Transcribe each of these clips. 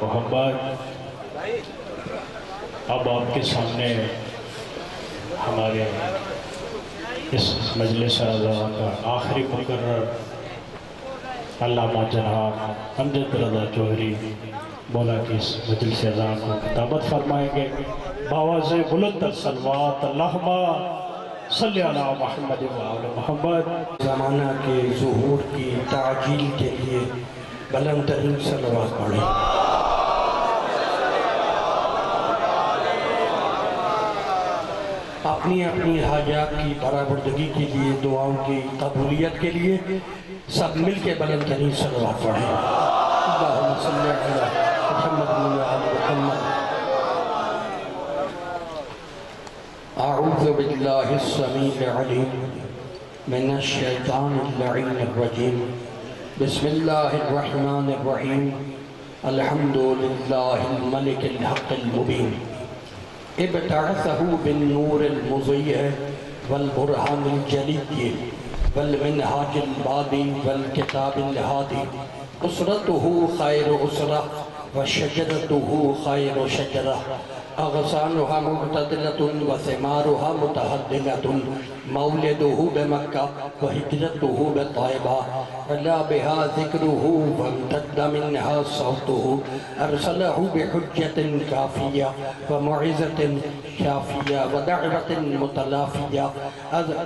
محمد۔ اب آپ کے سامنے ہمارے اس مجلس رضا کا آخری مقرر علامہ جناب امجد رضا چودھری مولا کی اس مجلس رضا کو خطابت فرمائیں گے۔ بآواز بلند الصلوات اللہم صلی علی محمد و آل محمد۔ زمانہ کے ظہور کی تعجیل کے لیے بلند ترین صلوات پڑھیں۔ اپنی اپنی حاجات کی برآوردگی کے لیے، دعاؤں کی قبولیت کے لیے سب مل کے بلند ترین صلوات پڑھیں۔ اللہم صلی علی محمد و آل محمد۔ اعوذ باللہ السمیع العلیم من الشیطان اللعین الرجیم، بسم اللہ الرحمن الرحیم، الحمدللہ الملک الحق المبین، ابتعثہ بالنور المضیء والبرہان الجلی والمنہاج البادی والکتاب الہادی، اسرتہ خیر اسرہ وشجرتہ خیر شجرہ، اغصانها معتدلة وثمارها متهدلة، مولده بمكة وهجرته بالطائبة، علا بها ذكره وامتد منها صوته، أرسله بحجة كافية ومعزة شافية ودعوة متلافية،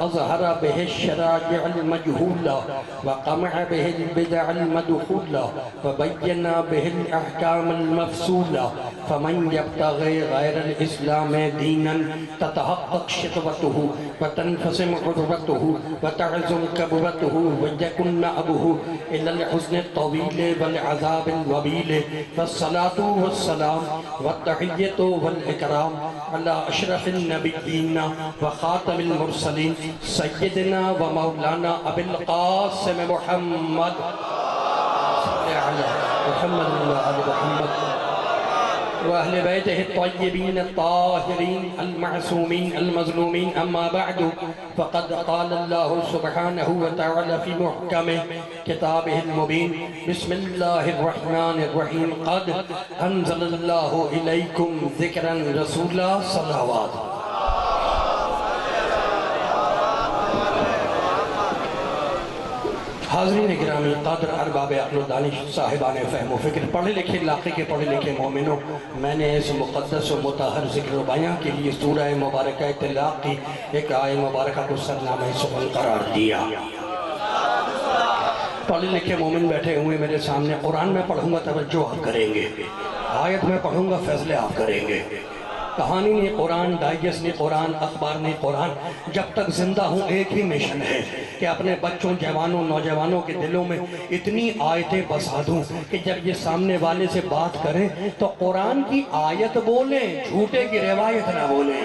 أظهر به الشراجع المجهولة وقمع به البدع المدخولة وبين به الأحكام المفصولة، فمن يبتغي غير الإسلام دينا تتحقق شقوته وتنفسم عروته وتعزم كبوته ويكن أبوه إلى الحزن الطويل والعذاب الوبيل، فالصلاة والسلام والتحية والإكرام على أشرف النبيين وخاتم المرسلين سيدنا ومولانا أبي القاسم محمد صلى على محمد وآل محمد وأهل بيته الطيبين الطاهرين المعصومين المظلومين، أما بعد فقد قال الله سبحانه وتعالى في محكم كتابه المبين، بسم الله الرحمن الرحيم، قد أنزل الله إليكم ذكرا رسولا صلوات۔ حاضرین گرامی قادر ارباب عقل و دانش صاحبان فہم و فکر، پڑھے لکھے علاقے کے پڑھے لکھے مومنوں، میں نے اس مقدس و مطہر ذکر و بیان کے لیے سورہ مبارکہ طلاق کی ایک آیت مبارکہ کو سرنامہ سخن قرار دیا۔ پڑھے لکھے مومن بیٹھے ہوئے میرے سامنے، قرآن میں پڑھوں گا توجہ آپ کریں گے، آیت میں پڑھوں گا فیصلے آپ کریں گے۔ کہانی نہیں قرآن، ڈائجسٹ نہیں قرآن، اخبار نہیں قرآن، جب تک زندہ ہوں ایک ہی مشن ہے کہ اپنے بچوں، جوانوں، نوجوانوں کے دلوں میں اتنی آیتیں بسا دوں کہ جب یہ سامنے والے سے بات کریں تو قرآن کی آیت بولیں، جھوٹے کی روایت نہ بولیں۔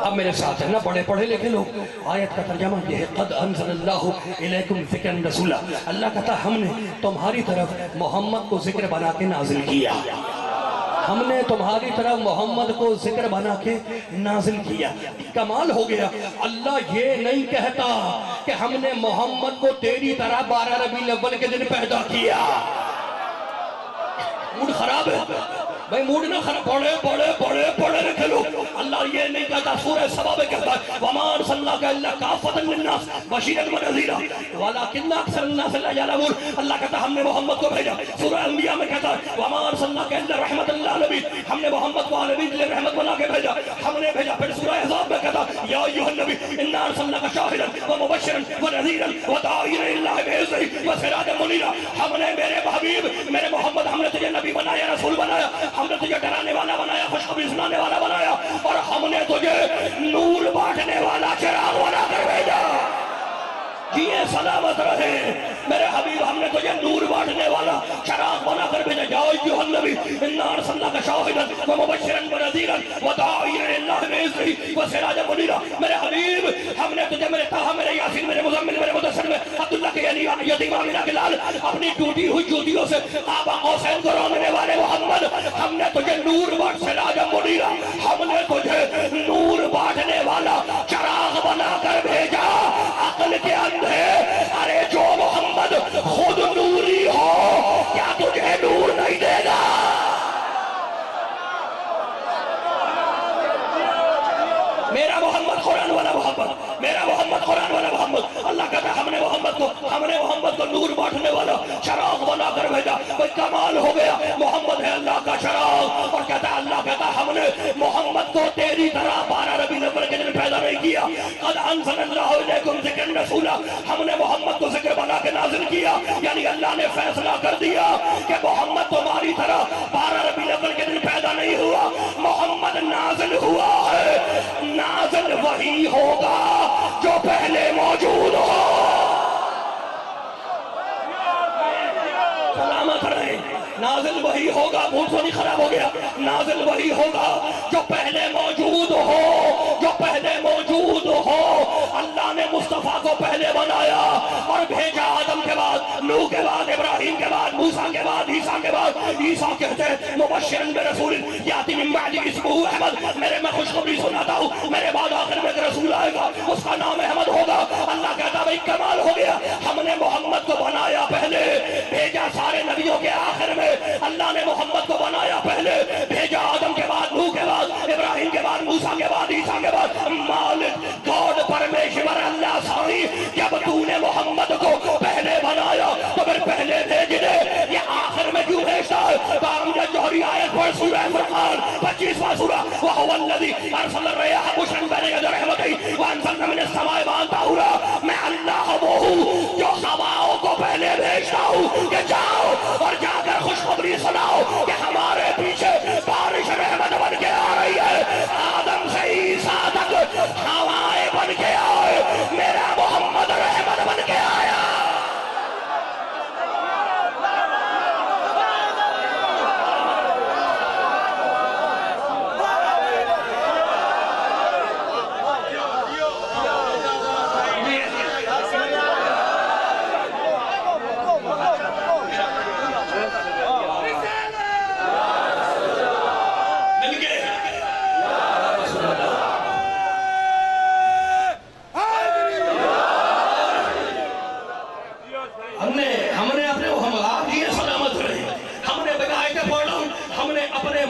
اب میرے ساتھ ہے نا بڑے پڑھے لکھے لوگ، آیت کا ترجمہ یہ ہے، قد انزل اللہ الیکم ذکرا رسولا، اللہ کہتا ہم نے تمہاری طرف محمد کو ذکر بنا کے نازل کیا، ہم نے تمہاری طرف محمد کو ذکر بنا کے نازل کیا۔ کمال ہو گیا، اللہ یہ نہیں کہتا کہ ہم نے محمد کو تیری طرح 12 ربیع الاول کے دن پیدا کیا۔ موڈ خراب ہے بھائی، موڈ نہ خراب، پڑھے لکھے لوگ، اللہ یہ نہیں کہتا، سورہ سبا میں کہتا ہے وَمَا أَرْسَلْنَاكَ إِلَّا كَافَّةً لِلنَّاسِ بَشِيرًا وَنَذِيرًا وَلَكِنَّ أَكْثَرَ النَّاسِ لَا يَعْلَمُونَ، اللہ کہتا ہم نے محمد کو بھیجا۔ سورہ انبیاء میں کہتا ہے وَمَا أَرْسَلْنَاكَ إِلَّا رَحْمَةً لِلْعَالَمِينَ، ہم نے محمد کو عالمین کے لیے رحمت بنا کے بھیجا، ہم نے بھیجا۔ پھر سورہ احزاب میں کہتا یا ایھا النبی انا ارسلناک شاہدا ومبشرا ونذیرا وداعیا الی اللہ باذنہ وسراجا منیرا، ہم نے میرے حبیب میرے محمد، ہم نے تجھے نبی بنایا، رسول بنایا، ہم نے تجھے ڈرانے والا بنایا، خوشخبری سنانے والا بنایا، اور ہم نے تجھے نور بانٹنے والا چراغ بنا کر بھیجا۔ جیے سلامت رہے میرے حبیب، ہم نے تجھے نور بانٹنے والا چراغ بنا کر بھیجا۔ یا ایھا النبی انا ارسلناک شاہدا ومبشرا ونذیرا وداعیا الی اللہ باذنہ وسراجا منیرا، میرے حبیب ہم نے تجھے میرے طٰہٰ، میرے یاسین، میرے مزمل، میرے مدثر میں عبداللہ کے یتیم آمنہ کے لال، اپنی ٹوٹی ہوئی جوتیوں سے قاب قوسین کو روکنے والے محمد، ہم نے تجھے نور بانٹ سراجا منیرا، ہم نے تجھے نور بانٹنے والا چراغ بنا کر بھیجا۔ عقل کے اندھے ارے جو محمد ہم نے محمد کو نور بانٹنے والا چراغ بنا کر بھیجا. کوئی کمال ہو گیا. محمد ہے اللہ کا چراغ. اور کہتا ہے اللہ کہتا ہم نے محمد کو تیری طرح 12 ربیع الاول کے دن پیدا نہیں کیا. قد انزل اللہ علیکم ذکر رسولا, ہم نے محمد کو ذکر بنا کے نازل کیا. یعنی اللہ نے فیصلہ کر دیا کہ محمد تمہاری طرح 12 ربیع الاول کے دن پیدا نہیں ہوا. محمد نازل ہوا ہے. نازل وہی ہوگا جو پہلے موجود ہو. سلامت رہے. نازل وہی ہوگا, بھول تو نہیں خراب ہو گیا. نازل وہی ہوگا جو پہلے موجود ہو, جو پہلے موجود ہو. اللہ نے مصطفیٰ کو پہلے بنایا اور بھیجا آدم کے بعد, نوح کے بعد, ابراہیم کے بعد, موسیٰ کے بعد, عیسیٰ کے بعد. عیسیٰ کہتے ہیں مبشراً برسول یاتی من بعدی اسمہ احمد, میں خوشخبری سناتا ہوں میرے بعد آخر میں ایک رسول آئے گا اس کا نام احمد ہوگا. اللہ کہتا بھئی کمال ہو گیا, ہم نے محمد کو بنایا پہلے, بھیجا سارے نبیوں کے آخر میں. اللہ نے محمد کو بنایا پہلے, بھیجا آدم کے بعد, نوح کے بعد, ابراہیم کے بعد, موسیٰ کے بعد, عیسیٰ کے بعد. مالک گاڈ پرمیشور اللہ سائی, جب تو نے محمد کو پہلے بنایا تو پھر پہلے بھیج دے. یہ آخر میں کیوں بھیجتا ہے؟ بارہویں جوہری آیت پر سورہ فرقان 25واں سورہ, وَهُوَ الَّذِي أَرْسَلَ الرِّيَاحَ بُشْرًا بَيْنَ يَدَيْ رَحْمَتِهِ وَأَنزَلْنَا مِنَ السَّمَاءِ مَاءً طَهُورًا. میں اللہ وہ ہوں جو ہواؤں کو پہلے بھیجتا ہوں کہ جاؤ اور جا کر خوشخبری سناؤ کہ ہمارے پیچھے بارش رحمت بن کے آ رہی ہے. آدم سے عیسیٰ تک ہوائیں بن کے آئے, میرا محمد رحمت بن کے آیا.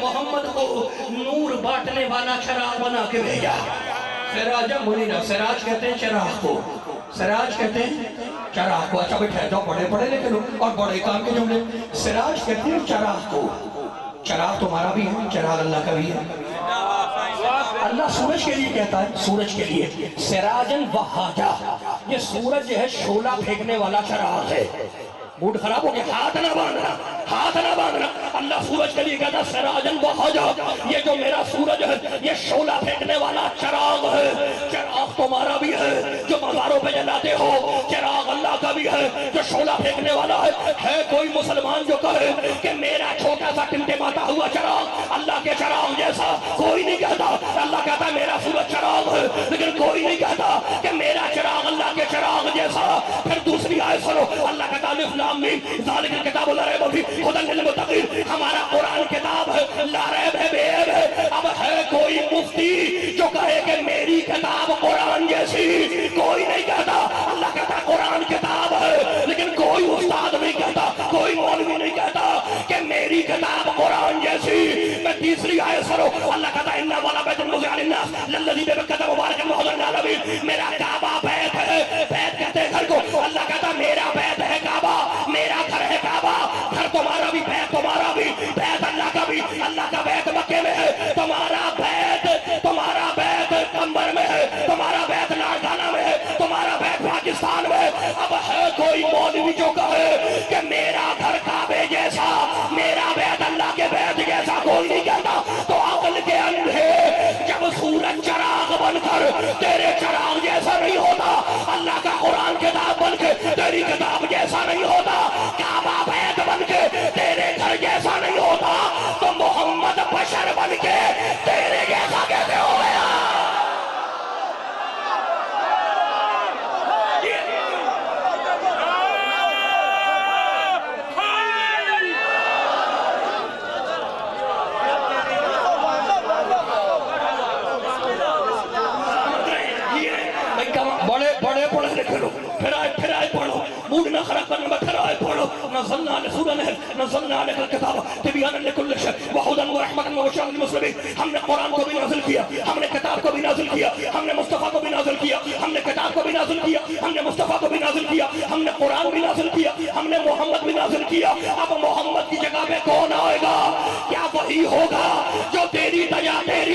محمد کو نور بانٹنے والا چراغ بنا کے بھیجا. سراج منیرا, سراج کہتے ہیں چراغ کو, سراج کہتے ہیں چراغ کو. اچھا بیٹھے جاؤ, بڑے پڑھے لیکن اور بڑے کام کے جملے. سراج کہتے ہیں چراغ کو. چراغ تمہارا بھی ہے, چراغ اللہ کا بھی ہے. اللہ سورج کے لیے کہتا ہے, سورج کے لیے سراجن وہاجا, یہ سورج جو ہے شعلہ پھینکنے والا چراغ ہے. موڈ خراب ہو گیا, ہاتھ نہ باندھنا, ہاتھ نہ باندھنا. اللہ سورج کے لیے کہتا ہے سراجن وہاجا, یہ جو میرا سورج ہے یہ شعلہ پھینکنے والا چراغ ہے. چراغ تمہارا بھی ہے جو مزاروں پہ جلاتے ہو, چراغ اللہ کا بھی ہے جو شعلہ پھینکنے والا ہے. ہے کوئی مسلمان جو کہے کہ میرا چھوٹا سا ٹمٹماتا ہوا چراغ اللہ کے چراغ جیسا؟ کوئی نہیں کہتا. اللہ کہتا ہے میرا سورج چراغ ہے, لیکن کوئی نہیں کہتا کہ میرا چراغ اللہ کے چراغ جیسا. پھر دوسری آیت سنو, اللہ کہتا ہے الف لام میم ذالک الکتاب لا ریب فیہ ھدی للمتقین, ہمارا قرآن کتاب ہے, لا ریب ہے, بے عیب ہے. اب ہے کوئی مفتی جو کہے کہ میری کتاب قرآن جیسی؟ کوئی نہیں کہتا. اللہ کہتا قرآن کتاب ہے, لیکن کوئی استاد نہیں کہتا, کوئی مولوی نہیں کہتا کہ میری کتاب قرآن جیسی. میں تیسری آیت سنو, اللہ کہتا انا والا بیت الموضع للناس للذی ببکۃ مبارکا وھدی للعالمین, میرا کعبہ بیت ہے, بیت کہتے ہیں گھر کو. اللہ کہتا میرا بیت ہے کعبہ, میرا گھر ہے کعبہ. گھر تمہارا بھی, بیت تمہارا بھی, بیت اللہ کا بھی. اللہ کا بیت مکے میں ہے, تمہارا بیت کمبر میں ہے, تمہارا بیت لاڑکانہ میں ہے, تمہارا بیت پاکستان میں. اب ہے کوئی مولوی جو کہے کہ میرا گھر کعبے جیسا, میرا بیت اللہ کے بیت جیسا؟ کوئی نہیں کہتا. تو عقل کے اندھے جب سورج چراغ بن کر تیرے چراغ جیسا نہیں ہوتا, اللہ کا قرآن کتاب بن کے تیری کتاب جیسا نہیں ہوتا, کعبہ بیت بن کے تیرے گھر جیسا نہیں ہوتا, تو محمد بشر بن کے تیرے جیسا کیسے ہو گیا؟ بڑے پڑھے لکھے لو, پھر آئے پڑھو, موڈ نہ خراب کرنے میں پھر آئے پڑھو. نزلنا علیہ سورہ نحل, نزلنا علیہ الکتاب تبیانا لکل شیء وہدی ورحمۃ وبشریٰ للمسلمین. ہم نے قرآن کو بھی نازل کیا, ہم نے کتاب کو بھی نازل کیا, ہم نے مصطفیٰ کو بھی نازل کیا, ہم نے کتاب کو بھی نازل کیا, ہم نے مصطفیٰ کو بھی نازل کیا، ہم نے قرآن بھی نازل کیا، ہم نے محمد بھی نازل کیا. اب محمد کی جگہ پہ کون آئے گا؟ کیا وہی ہوگا جو تیری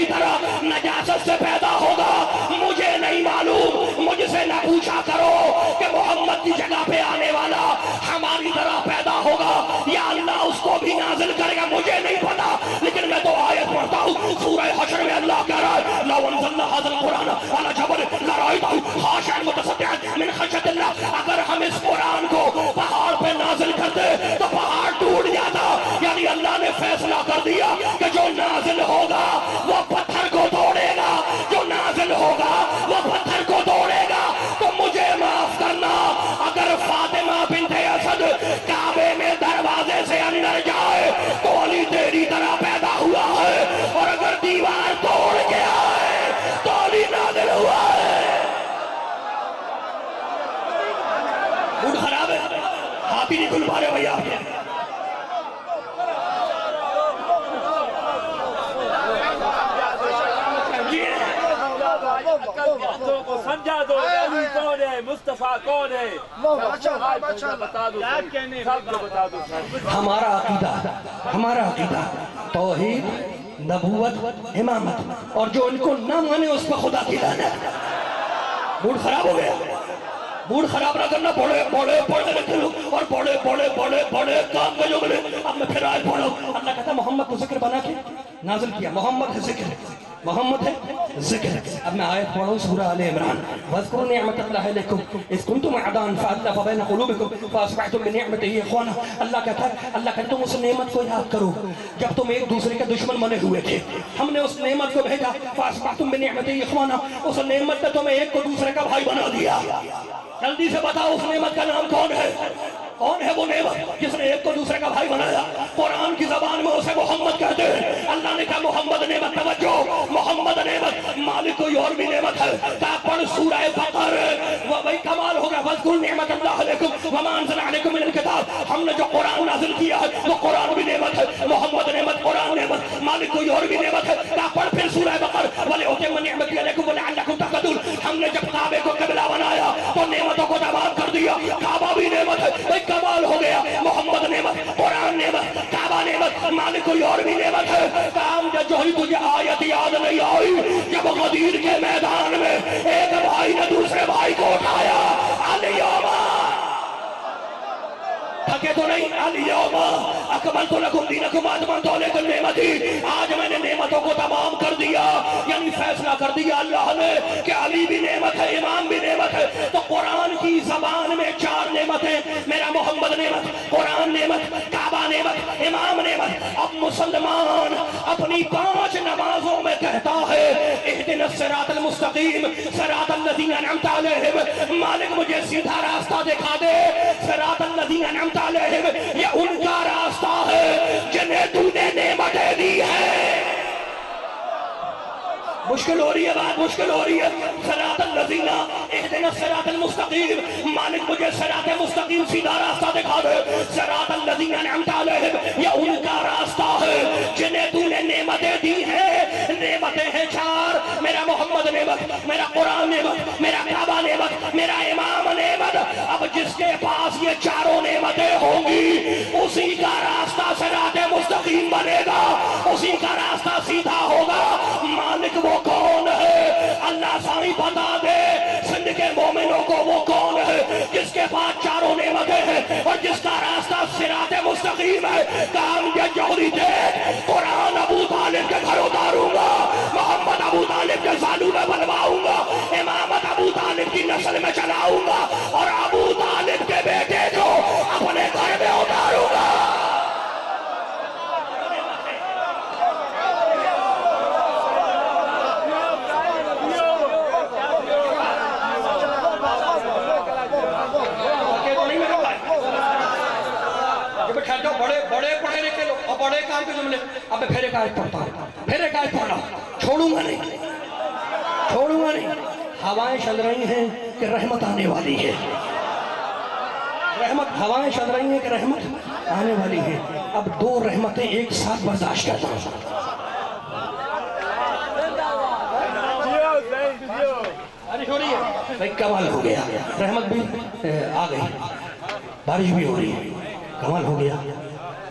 طرح نجاست سے پیدا ہوگا؟ مجھے نہیں معلوم، مجھ سے نہ پوچھا کرو کہ محمد کی جگہ پہ آنے والا ہماری طرح پیدا ہوگا یا اللہ اس کو بھی نازل کرے گا، مجھے نہیں پتا. لیکن میں تو آیت پڑھتا ہوں سورہ حشر میں اللہ کہہ رہا ہے لو انزلنا هذا القرآن على جبل لرأيته خاشعا متصدعا من خشية الله. اگر ہم اس قرآن کو پہاڑ پہ نازل کرتے تو پہاڑ ٹوٹ جاتا. یعنی اللہ نے فیصلہ کر دیا کہ جو نازل ہوگا وہ پتھر کو توڑے گا، جو نازل ہوگا وہ پتھر کو توڑے گا. تو مجھے معاف کرنا اگر فاطمہ بنت اسد کعبے میں دروازے سے اندر جائے تو علی تیری طرح پیدا ہوا ہے، اور اگر دیوار توڑ کے آئے تو علی نازل ہوا ہے. موڈ خراب ہے، ہاتھ ہی نہیں کھل پا رہے بھیا. باتوں کو سمجھا دو علی کون ہے، مصطفیٰ کون ہے، بتا دو، سب کو بتا دو. ہمارا عقیدہ توحید، نبوت، امامت، اور جو ان کو نہ مانے اس پہ خدا کی لعنت. موڈ خراب ہو گیا، موڈ خراب نہ کرنا. بڑے لکھے لوگ اور بڑے کام کا جو ملے. اب میں پھر آئے پڑھا ہوں. اللہ کہتا ہے محمد کو ذکر بنا کے نازل کیا. محمد ہے ذکر، محمد ہے ذکر. اب میں آیت پڑھا ہوں سورہ آل عمران. وَاذْكُرُوا نِعْمَةَ اللَّهِ عَلَيْكُمْ إِذْ كُنْتُمْ أَعْدَاءً فَأَلَّفَ بَيْنَ قُلُوبِكُمْ فَأَصْبَحْتُمْ بِنِعْمَتِهِ إِخْوَانًا. اللہ کہتا ہے تم اس نعمت کو یاد کرو جب تم ایک دوسرے کے دشمن بنے ہوئے تھے. ہم نے اس نعمت کو بھیجا فَأَصْبَحْتُمْ بِنِعْمَتِهِ إِخْوَانًا. اس نعمت نے تمہیں ایک کو دوسرے کا بھائی بنا دیا. جلدی سے بتاؤ اس نعمت کا نام کون ہے؟ کون ہے وہ نعمت جس نے ایک کو دوسرے کا بھائی بنایا؟ قرآن کی زبان میں اسے محمد کہتے ہیں. اللہ نے کہا محمد نعمت. توجہ، محمد نعمت. مالک کوئی اور بھی نعمت ہے. کہا پڑھ سورہ بقر. وہ بھائی کمال ہوگا. وَاذْكُرُوا نِعْمَةَ اللَّهِ عَلَيْكُمْ وَمَا أَنزَلَ عَلَيْكُمْ مِنَ الْكِتَابِ. ہم نے جو قرآن نازل کیا ہے وہ قرآن بھی نعمت ہے. محمد نعمت، قرآن نعمت، مالک کوئی اور بھی نعمت ہے. کہا پڑھ پھر سورہ بقر. وَلِأُتِمَّ نِعْمَتِي عَلَيْكُمْ وَلَعَلَّكُمْ تَهْتَدُونَ. ہم نے جب کعبے کو قبلہ بنایا تو نعمتوں کو تمام کر دیا. کعبہ بھی نعمت ہے. بھائی کمال ہو گیا. محمد نعمت، قرآن نعمت، کعبہ نعمت، مالک کوئی اور بھی نعمت ہے. کام جو ہی تجھے آیت یاد نہیں آئی جب غدیر کے میدان میں ایک بھائی نے دوسرے بھائی کو اٹھایا. الیوم تھکے تو نہیں. الیوم اکملت لکم دینکم واتممت علیکم نعمتی. آج میں نے نعمتوں کو تمام کر دیا. یعنی فیصلہ کر دیا اللہ نے کہ علی بھی نعمت ہے، امام بھی نعمت ہے. تو قرآن کی زبان میں 4 نعمتیں. میرا محمد نعمت، قرآن نعمت، کعبہ نعمت، امام نعمت. اب مسلمان اپنی 5 نمازوں میں کہتا ہے اہدنا الصراط المستقیم صراط الذین انعمت علیہم. مالک مجھے سیدھا راستہ دکھا دے. صراط الذین انعمت علیہم یہ ان کا راستہ ہے جنہیں تو نے نعمتیں دی ہیں. مشکل ہو رہی ہے، بات مشکل ہو رہی ہے. صراط الذین اہدنا الصراط المستقیم. مالک مجھے صراط مستقیم سیدھا راستہ دکھا دے. صراط الذین انعمت علیہم یہ ان کا راستہ ہے جنہیں تو نے نعمتیں دی ہیں. نعمتیں ہیں 4. میرا محمد نعمت، میرا قرآن نعمت، میرا کعبہ نعمت، میرا امام نعمت. اب جس کے پاس یہ 4 نعمتیں ہوں گی اسی کا راستہ صراط مستقیم بنے گا، اسی کا راستہ سیدھا ہوگا. مالک وہ کون ہے؟ اللہ ساری بتا دے سندھ کے مومنوں کو وہ کون ہے جس کے پاس 4 نعمتیں ہیں اور جس کا راستہ صراط مستقیم ہے. کام یہ جوہری دے. قرآن ابو طالب کے گھر اتاروں گا، محمد ابو طالب کے سالوں میں بنواؤں گا، امامت ابو طالب کی نسل میں چلاؤں گا اور ابو طالب کے بیٹے کو اپنے گھر میں اتاروں گا. بڑے پڑھے لکھے لوگ اور بڑے کام کے جملے. اب میں پھر ایک آیت پڑھتا ہوں، پھر ایک آیت پڑھنا. چھوڑوں گا نہیں، چھوڑوں گا نہیں. ہوائیں چل رہی ہیں کہ رحمت آنے والی ہے. رحمت، ہوائیں چل رہی ہیں کہ رحمت آنے والی ہے. اب 2 رحمتیں ایک ساتھ برداشت کرتا ہوں. ارے ہو رہی ہے بھائی کمال ہو گیا رحمت بھی آ گئی بارش بھی ہو رہی ہے کمال ہو گیا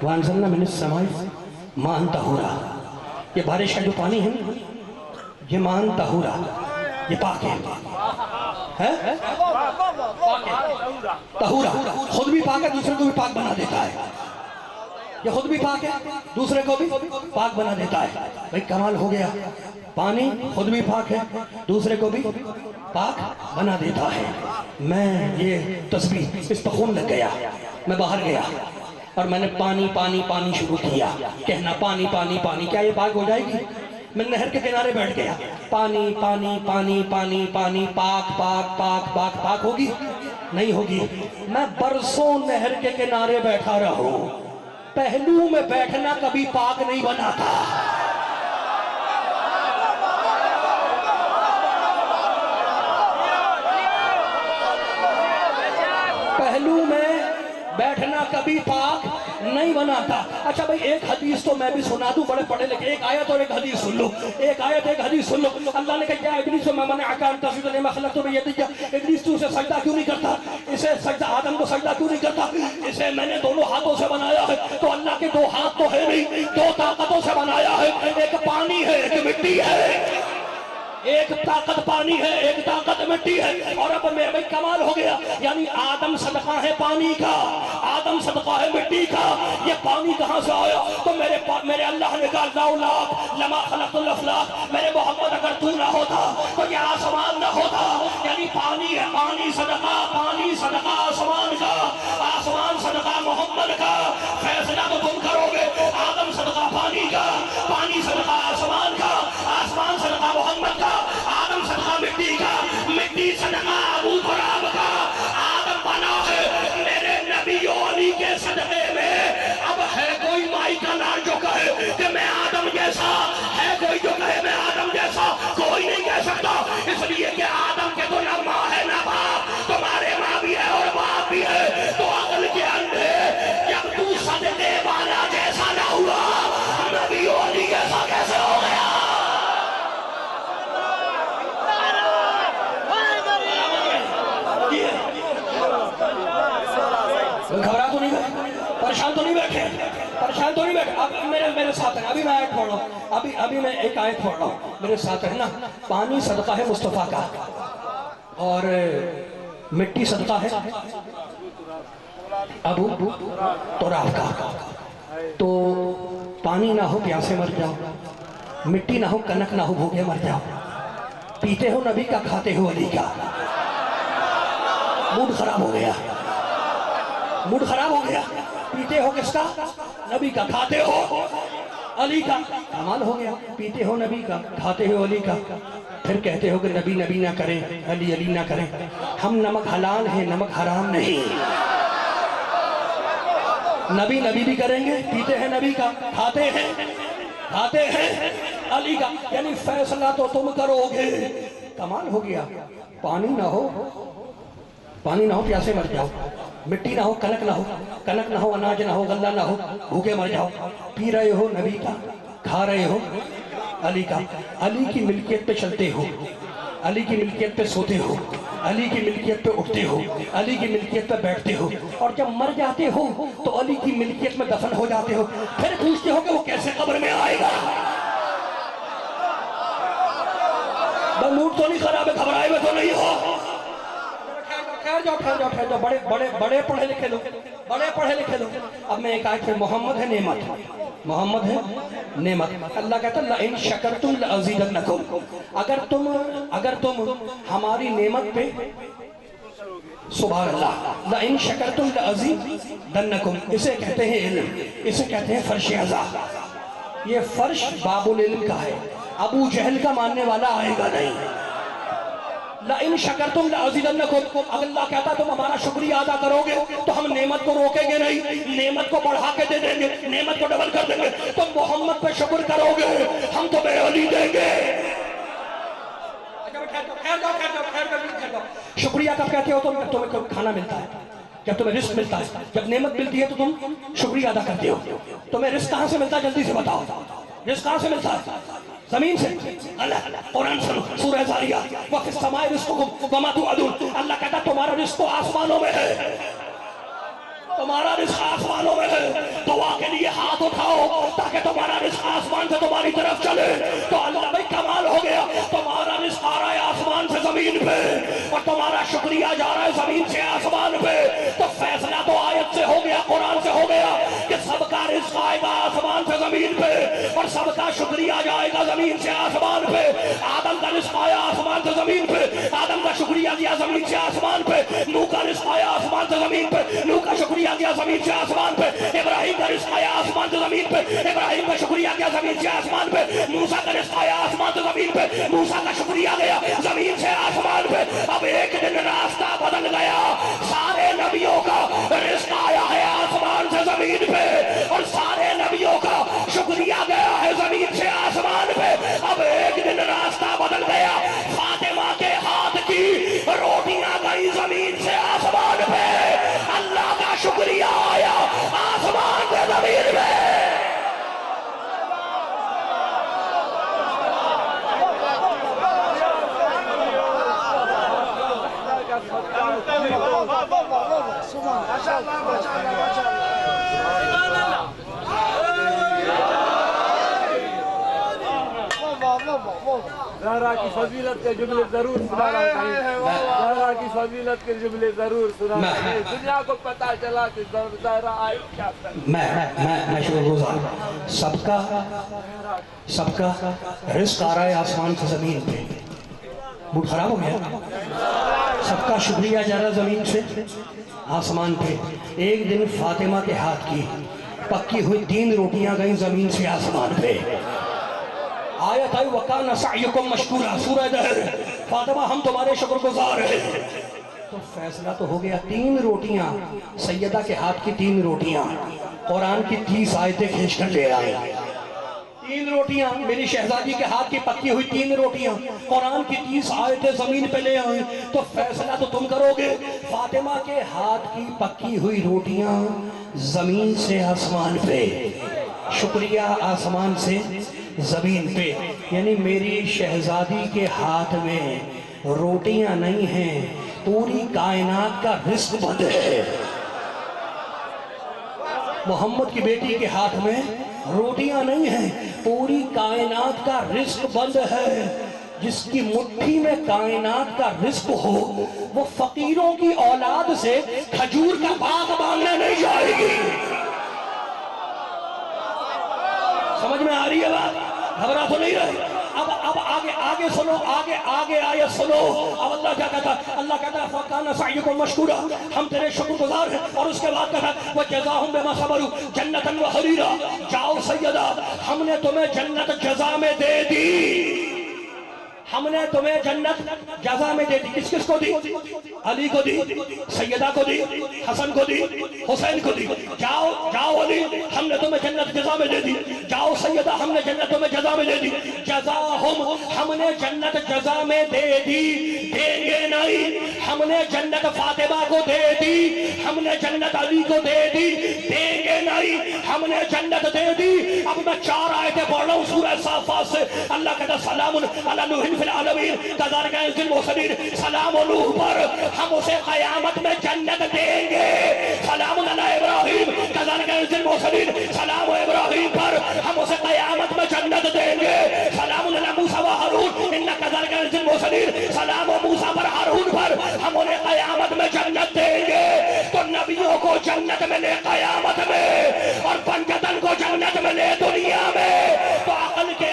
وانزلنا من السماء ماء طہورا یہ بارش کا جو پانی ہے یہ ماء طہورا یہ پاک ہے طہورا خود بھی پاک ہے دوسرے کو بھی پاک بنا دیتا ہے یہ خود بھی پاک ہے دوسرے کو بھی پاک بنا دیتا ہے بھائی کمال ہو گیا پانی خود بھی پاک ہے دوسرے کو بھی پاک بنا دیتا ہے میں یہ تسبیح اس پر خون لگ گیا میں باہر گیا اور میں نے پانی پانی پانی شروع کیا کہنا پانی پانی پانی کیا یہ پاک ہو جائے گی میں نہر کے کنارے بیٹھ گیا پانی پانی پانی پانی پانی پاک پاک پاک پاک پاک ہوگی نہیں ہوگی میں برسوں نہر کے کنارے بیٹھا رہوں پہلو میں بیٹھنا کبھی پاک نہیں بنا تھا پہلو میں بیٹھنا کبھی پاک نہیں بناتا اچھا بھئی ایک حدیث تو میں بھی سنا دوں بڑے پڑھے لکھے ایک آیت اور ایک حدیث سن لو ایک آیت ایک حدیث سن لو اللہ نے کہا یا ابلیس میں منعک ان تسجد لما خلقت بیدی ابلیس تو اسے سجدہ کیوں نہیں کرتا اسے سجدہ آدم کو سجدہ کیوں نہیں کرتا اسے میں نے دونوں ہاتھوں سے بنایا ہے تو اللہ کے دو ہاتھ تو ہے نہیں دو طاقتوں سے بنایا ہے ایک پانی ہے ایک مٹی ہے ایک طاقت پانی ہے ایک طاقت مٹی ہے اور اب میں بھئی کمال ہو گیا یعنی آدم صدقہ ہے پانی کا آدم صدقہ ہے مٹی کا یہ پانی کہاں سے آیا تو میرے اللہ نے کہا لاؤ لما خلقت الافلاق میرے محمد اگر تو نہ ہوتا تو یہ آسمان نہ ہوتا یعنی پانی ہے پانی صدقہ آسمان کا آسمان صدقہ محمد کا فیصلہ تو تم کرو گے آدم صدقہ پانی کا پانی صدقہ آسمان کا آسمان صدقہ محمد کا آدم صدقہ مٹی کا مٹی صدقہ ابو تراب کا آدم بنا ہے میرے نبی علی کے صدقے میں اب ہے کوئی مائی کا نام جو کہے کہ میں آدم جیسا ہے کوئی جو کہے میں آدم جیسا کوئی نہیں کہہ سکتا اس لیے کہ آدم کے تو نہ ماں ہے نہ باپ تمہارے ماں بھی ہے اور باپ بھی ہے تو عقل کے اندھے جب تو صدقے والا جیسا نہ ہوا نبی علی جیسا کیسے ہو گیا گھبرا تو نہیں بیٹھے پریشان تو نہیں بیٹھے اب میرے ساتھ ہے ابھی میں آیت پڑھ رہا ہوں ابھی میں ایک آیت پڑھ رہا ہوں میرے ساتھ ہے نا پانی صدقہ ہے مصطفیٰ کا اور مٹی صدقہ ہے ابو تراب کا تو پانی نہ ہو پیاسے مر جاؤ مٹی نہ ہو کنک نہ ہو بھوکے مر جاؤ پیتے ہو نبی کا کھاتے ہو علی کا موڈ خراب ہو گیا پیتے ہو کس کا نبی کا کھاتے ہو علی کا کمال ہو گیا پیتے ہو نبی کا کھاتے ہو علی کا پھر کہتے ہو کہ نبی نبی نہ کریں علی علی نہ کریں ہم نمک حلال ہیں نمک حرام نہیں نبی نبی بھی کریں گے پیتے ہیں نبی کا کھاتے ہیں علی کا یعنی فیصلہ تو تم کرو گے کمال ہو گیا پانی نہ ہو پیاسے مر جاؤ مٹی نہ ہو کنک نہ ہو اناج نہ ہو غلہ نہ ہو بھوکے مر جاؤ پی رہے ہو نبی کا کھا رہے ہو علی کا علی کی ملکیت پہ چلتے ہو علی کی ملکیت پہ سوتے ہو علی کی ملکیت پہ اٹھتے ہو علی کی ملکیت پہ بیٹھتے ہو اور جب مر جاتے ہو تو علی کی ملکیت میں دفن ہو جاتے ہو پھر پوچھتے ہو کہ وہ کیسے قبر میں آئے گا موڈ تو نہیں خراب ہے گھبرائے ہوئے تو نہیں ہو ٹھہر جاؤ بڑے پڑھے لکھے لوگ اب میں ایک آیت ہے محمد ہے نعمت اللہ کہتا ہے لَإِن شَكَرْتُمْ لَأَزِيدَنَّكُمْ اگر تم ہماری نعمت پہ سبحان اللہ لَإِن شَكَرْتُمْ لَأَزِيدَنَّكُمْ اسے کہتے ہیں علم اسے کہتے ہیں فرش عزا یہ فرش باب العلم کا ہے ابو جہل کا ماننے والا آئے گا نہیں لَإِن شَكَرْتُمْ لَأَزِيدَنَّكُمْ اگر اللہ کہتا تم ہمارا شکریہ ادا کرو گے تو ہم نعمت کو روکیں گے نہیں نعمت کو بڑھا کے دے دیں گے نعمت کو ڈبل کر دیں گے تم محمد پہ شکر کرو گے ہم تمہیں علی دیں گے شکریہ کب کہتے ہو تمہیں کھانا ملتا ہے جب تمہیں رزق ملتا ہے جب نعمت ملتی ہے تو تم شکریہ ادا کرتے ہو تمہیں رزق کہاں سے ملتا ہے جلدی سے بتاؤ رزق کہاں سے ملتا ہے زمین سے اللہ قرآن سنو سورہ زاریات وَفِي السَّمَاءِ رِزْقُكُمْ وَمَا تُوعَدُونَ اللہ کہتا تمہارا رزق آسمانوں میں ہے تمہارا رزق آسمانوں میں ہے دعا کے لیے ہاتھ اٹھاؤ تاکہ تمہارا رزق آسمان سے تمہاری طرف چلے تو اللہ بھائی کمال ہو گیا تمہارا رزق آ رہا ہے آسمان سے زمین پہ اور تمہارا شکریہ جا رہا ہے زمین سے آسمان پہ تو فیصلہ تو آیت سے ہو گیا قرآن سے ہو گیا کہ سب کا رزق آئے گا آسمان سے زمین پہ اور سب کا شکریہ جائے گا زمین سے آسمان پہ آدم کا رزق آیا آسمان سے زمین پہ آدم کا شکریہ دیا زمین سے آسمان پہ نوح کا رزق آیا آسمان سے زمین پہ نوح کا شکریہ کیا زمین سے آسمان پہ ابراہیم کا رزق آیا آسمان سے زمین پہ ابراہیم کا شکریہ کیا زمین سے آسمان پہ موسیٰ کا رزق آیا آسمان سے زمین پہ موسیٰ کا شکریہ گیا زمین سے آسمان پہ اب ایک دن راستہ بدل گیا سارے نبیوں کا رزق آیا ہے آسمان سے زمین پہ اور سارے نبیوں کا شکریہ گیا ہے زمین سے آسمان پہ اب ایک دن راستہ بدل گیا فاطمہ کے ہاتھ کی روٹیاں گئی زمین سے آسمان پہ اللہ کا شکریہ آیا آسمان پہ زمین میں زہرا کی فضیلت کے جملے ضرور سنانا چاہیے زہرا کی فضیلت کے جملے ضرور سنانا چاہیے دنیا کو پتا چلا کہ زہرا آئی کیا میں شکر گزار سب کا رزق آ رہا ہے آسمان سے زمین پہ موڈ خراب ہو گیا سب کا شکریہ جا رہا زمین سے آسمان پہ ایک دن فاطمہ کے ہاتھ کی پکی ہوئی 3 روٹیاں گئیں زمین سے آسمان پہ آیت آئی وَقَانَ سَعْيُكُمْ مَشْكُورًا سورہ دہر فاطمہ ہم تمہارے شکر گزار ہیں تو فیصلہ تو ہو گیا 3 روٹیاں سیدہ کے ہاتھ کی 3 روٹیاں قرآن کی 30 آیتیں کھینچ کر لے آئے 3 روٹیاں میری شہزادی کے ہاتھ کی پکی ہوئی 3 روٹیاں قرآن کی 30 آیتیں زمین پہ لے آئیں تو فیصلہ تو تم کرو گے فاطمہ کے ہاتھ کی پکی ہوئی روٹیاں زمین سے آسمان پہ شکریہ آسمان سے زمین پہ یعنی میری شہزادی کے ہاتھ میں روٹیاں نہیں ہیں پوری کائنات کا رزق بند ہے محمد کی بیٹی کے ہاتھ میں روٹیاں نہیں ہیں پوری کائنات کا رزق بند ہے جس کی مٹھی میں کائنات کا رزق ہو وہ فقیروں کی اولاد سے کھجور کا باغ مانگنے نہیں جائے گی سمجھ میں آ رہی ہے بات گھبرا تو نہیں رہے اب آگے سنو آگے آیت سنو اب اللہ کیا کہتا ہے اللہ کہتا ہے فَقَانَ سَعْيُكُمْ مَشْكُورًا ہم تیرے شکر گزار ہیں اور اس کے بعد کہتا ہے وَجَزَاهُمْ بِمَا صَبَرُوا جَنَّةً وَحَرِيرًا جاؤ سیدہ ہم نے تمہیں جنت جزا میں دے دی ہم نے تمہیں جنت جزا میں دے دی کس کس کو دی علی کو دی سیدہ کو دی حسن کو دی حسین کو دی جاؤ علی ہم نے تمہیں جنت جزا میں دے دی جاؤ سیدہ ہم نے جنت تمہیں جزا میں دے دی ہم نے جنت جزا میں دے دی دیں گے نہیں ہم نے جنت فاطمہ کو دے دی ہم نے جنت علی کو دے دی دیں گے نہیں ہم نے جنت دے دی اب میں 4 آیتیں پڑھ رہا ہوں سورہ صافات سے اللہ کہتا سلام علی نوح فی العالمین کذالک نجزی المحسنین سلام نوح پر ہم اسے قیامت میں جنت دیں گے سلام علی ابراہیم کذالک نجزی المحسنین سلام ابراہیم پر ہم اسے قیامت میں جنت دیں گے سلام علی موسیٰ و ہارون ان کذالک نجزی المحسنین سلام موسیٰ پر ہارون پر ہم انہیں قیامت میں جنت دیں گے تو نبیوں کو جنت میں لے قیامت میں اور پنجتن کو جنت میں لے دنیا میں تو عقل کے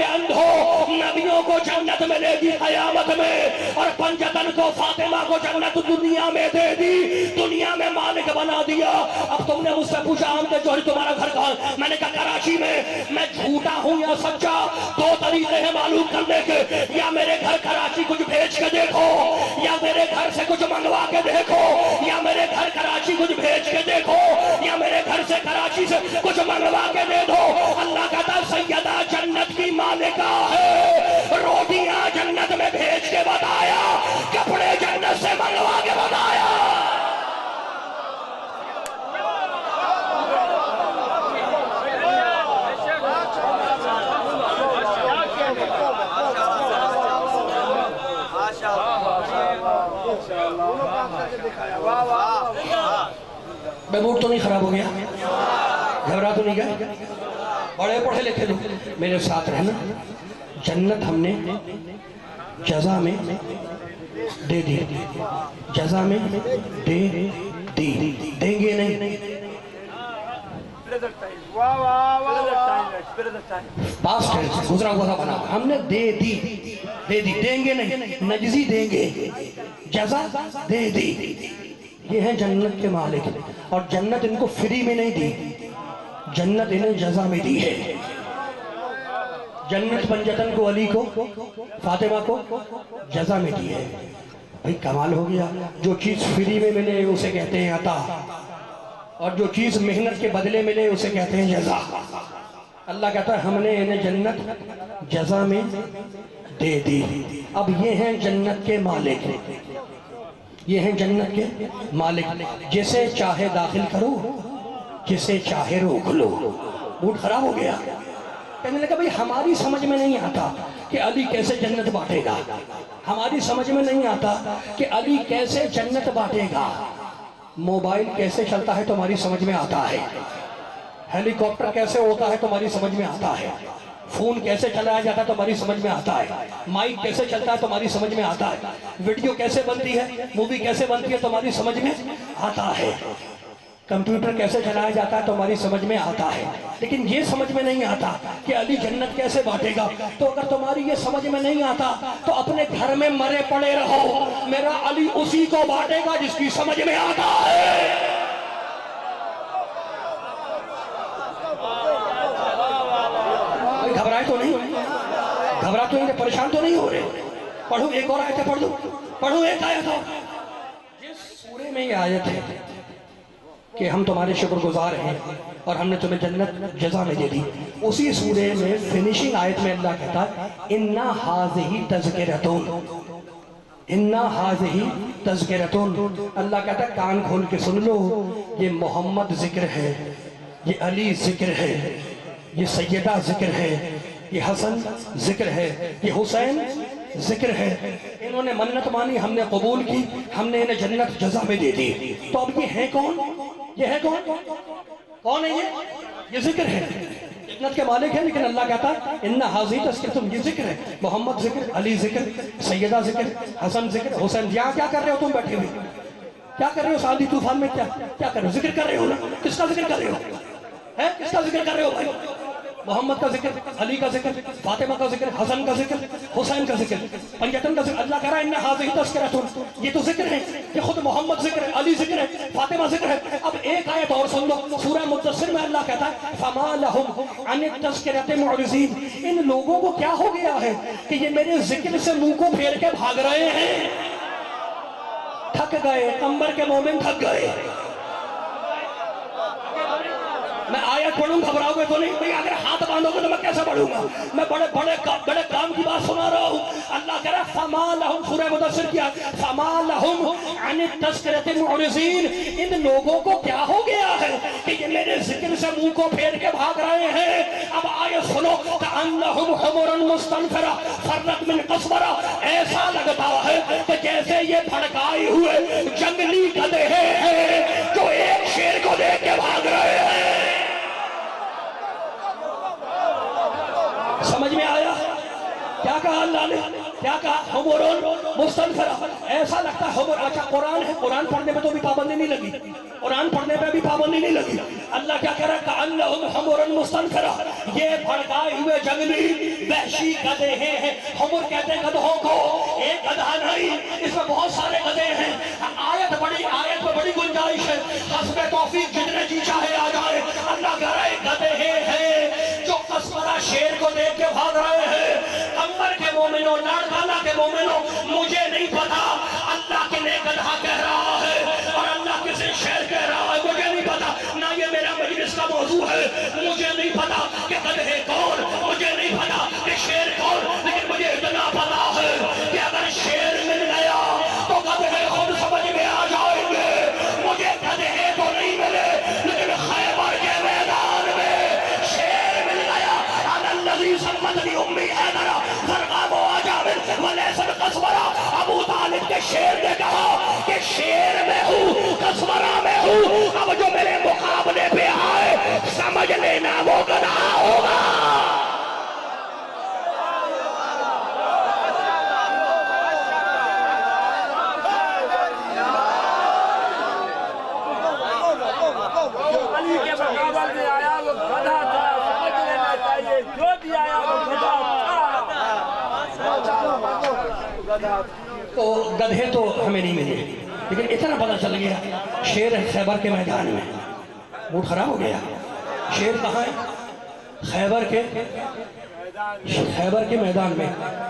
اندھو نبیوں کو جنت میں لے دی قیامت میں اور پنجتن کو فاطمہ کو جنت دنیا میں دے دی دنیا میں مالک بنا دیا اب تم نے مجھ سے پوچھا ہم نے جوہری تمہارا گھر کہاں میں نے کہا کراچی میں جھوٹا ہوں یا سچا 2 طریقے ہیں معلوم کرنے کے یا میرے گھر کراچی کچھ بھیج کے دیکھو یا میرے گھر سے کچھ منگوا کے دیکھو یا میرے گھر کراچی کچھ بھیج کے دیکھو یا میرے گھر سے کراچی سے کچھ منگوا کے دے دو اللہ کہتا سیدہ جنت کی مالکہ ہے روٹیاں جنت میں بھیج کے بتایا کپڑے جنت سے منگوا کے بتایا میں موڈ تو نہیں خراب ہو گیا؟ گھبرا تو نہیں گئے؟ بڑے پڑھے لکھے لوگ میرے ساتھ رہنا. جنت ہم نے جزا میں دے دی, جزا میں دے دی, دیں گے نہیں. پاسٹ ٹینس گزرا ہوا تھا بنا, ہم نے دے دی, دے دی, دیں گے نہیں, نجزی دیں گے, جزا دے دی. یہ ہے جنت کے مالک, اور جنت ان کو فری میں نہیں دی, جنت انہیں جزا میں دی ہے. جنت پنجتن کو, علی کو, فاطمہ کو جزا میں دی ہے. بھئی کمال ہو گیا. جو چیز فری میں ملے اسے کہتے ہیں عطا, اور جو چیز محنت کے بدلے ملے اسے کہتے ہیں جزا. اللہ کہتا ہے ہم نے انہیں جنت جزا میں دے دی. اب یہ ہیں جنت کے مالک, یہ ہیں جنت کے مالک. جسے چاہے داخل کرو, جسے چاہے روک لو. موڈ خراب ہو گیا. کہنے لگا بھئی ہماری سمجھ میں نہیں آتا کہ علی کیسے جنت بانٹے گا, ہماری سمجھ میں نہیں آتا کہ علی کیسے جنت بانٹے گا. موبائل کیسے چلتا ہے تمہاری سمجھ میں آتا ہے, ہیلی کاپٹر کیسے ہوتا ہے تمہاری سمجھ میں آتا ہے, فون کیسے چلایا جاتا ہے تمہاری سمجھ میں آتا ہے, مائک کیسے چلتا ہے تمہاری سمجھ میں آتا ہے, ویڈیو کیسے بنتی ہے, مووی کیسے بنتی ہے تمہاری سمجھ میں آتا ہے, کمپیوٹر کیسے چلایا جاتا ہے تمہاری سمجھ میں آتا ہے. لیکن یہ سمجھ میں نہیں آتا کہ علی جنت کیسے بانٹے گا. تو اگر تمہاری یہ سمجھ میں نہیں آتا تو اپنے گھر میں مرے پڑے رہو, میرا علی اسی کو بانٹے گا جس کی سمجھ میں آتا ہے. گھبرائے تو نہیں, گھبرا تو نہیں, پریشان تو نہیں ہو رہے. پڑھو ایک اور آیت پڑھ دو, پڑھو ایک آیت اور. جس سورے میں یہ آیت ہے کہ ہم تمہارے شکر گزار ہیں اور ہم نے تمہیں جنت جزا میں دے دی, اسی سورے میں فنیشنگ آیت میں اللہ کہتا ہے اِنَّا هَذِهِ تَذْكِرَةٌ, اِنَّا هَذِهِ تَذْكِرَةٌ. اللہ کہتا ہے کان کھول کے سن لو, یہ محمد ذکر ہے, یہ علی ذکر ہے, یہ سیدہ ذکر ہے, یہ حسن ذکر ہے, یہ حسین ذکر ہے. انہوں نے منت مانی, ہم نے قبول کی, ہم نے انہیں جنت جزا میں دے دی. تو اب یہ ہے کون, یہ ہے کون, کون ہے یہ ذکر ہے, جنت کے مالک ہے. لیکن اللہ کہتا ہے اِنَّا هَذِهِ تَذْكِرَةٌ, یہ ذکر ہے, محمد ذکر, علی ذکر, سیدہ ذکر, حسن ذکر, حسین. یہاں کیا کر رہے ہو تم بیٹھے ہوئے, کیا کر رہے ہو ساندھی طوفان میں, کیا کر رہے ہو, ذکر کر رہے ہو نا. کس کا ذکر کر رہے ہو, کس کا ذکر کر رہے ہو بھائی؟ محمد کا ذکر, علی کا ذکر, فاطمہ کا ذکر, حسن کا ذکر, حسین کا ذکر, پنجتن کا ذکر. اللہ کہہ رہا ہے اِنَّا هَذِهِ تَذْكِرَةٌ, یہ تو ذکر ہے, یہ خود محمد ذکر ہے, علی ذکر ہے, فاطمہ ذکر ہے. اب ایک آیت اور سن لو, سورہ مدثر میں اللہ کہتا ہے فَمَا لَهُمْ عَنِ التَّذْكِرَةِ مُعْرِضِينَ, ان لوگوں کو کیا ہو گیا ہے کہ یہ میرے ذکر سے منہ کو پھیر کے بھاگ رہے ہیں. تھک گئے, قمبر کے مومن تھک گئے. میں آیت پڑھوں, گھبراؤ گے تو نہیں. اگر ہاتھ باندھو گے تو میں کیسے پڑھوں گا, میں بڑے کام کی بات سنا رہا ہوں. اللہ کہہ رہا ہے فَمَا لَهُمْ, سورہ مدثر کیا, فَمَا لَهُمْ عَنِ التَّذْكِرَةِ مُعْرِضِينَ, ان لوگوں کو کیا ہو گیا ہے کہ یہ میرے ذکر سے منہ کو پھیر کے بھاگ رہے ہیں. اب آیت سنو, كَأَنَّهُمْ حُمُرٌ مُسْتَنفِرَةٌ فَرَّتْ مِنْ قَصْوَرَةٍ, ایسا لگتا ہے کہ جیسے یہ بھڑکائے ہوئے جنگلی گدھے ہیں جو ایک شیر کو دیکھ کے بھاگ رہے ہیں. سمجھ میں آیا کیا کہا اللہ نے, کیا کہا حمرون مستنفرہ, ایسا لگتا ہے حمر. اچھا قرآن ہے, قرآن پڑھنے میں تو بھی پابندی نہیں لگی, قرآن پڑھنے میں بھی پابندی نہیں لگی. اللہ کیا کہہ رہا ہے کأنہم حمر مستنفرہ, یہ بھڑکائے ہوئے جنگلی وحشی گدھے ہیں. حمر کہتے ہیں گدھوں کو, ایک گدھا نہیں, اس میں بہت سارے گدھے ہیں. آیت میں بڑی گنجائش ہے, حسب توفیق جتنے جی چاہے آ جائے. اللہ کہہ رہا ہے گدھے ہیں جو قصورہ شیر کو دیکھ کے بھاگ رہے ہیں. قمر کے مومنوں, لاڑکانہ کے مومنوں, مجھے نہیں پتا اللہ کے لئے گدھا کہہ رہا ہے اور اللہ کسی شیر کہہ رہا ہے, مجھے نہیں پتا. نہ یہ میرا مجلس کا موضوع ہے, مجھے نہیں پتا کہ گدھے کون, مجھے نہیں پتا کہ شیر کون. لیکن مجھے اتنا پتا ہے کہ اگر شیر مل گیا تو گدھے خود سمجھ میں آ جائیں گے. مجھے گدھے تو نہیں ملے, لیکن خیبر کے میدان میں شیر مل گیا. الذي سمتني امي حیدرا فرقام و آجامل ولیسن قصورا. ابو طالب کے شیر نے کہا کہ شیر تو گدھے تو ہمیں نہیں ملے، لیکن اتنا پتہ چل گیا شیر ہے خیبر کے میدان میں. موڈ خراب ہو گیا. شیر کہاں ہے؟ خیبر کے میدان میں.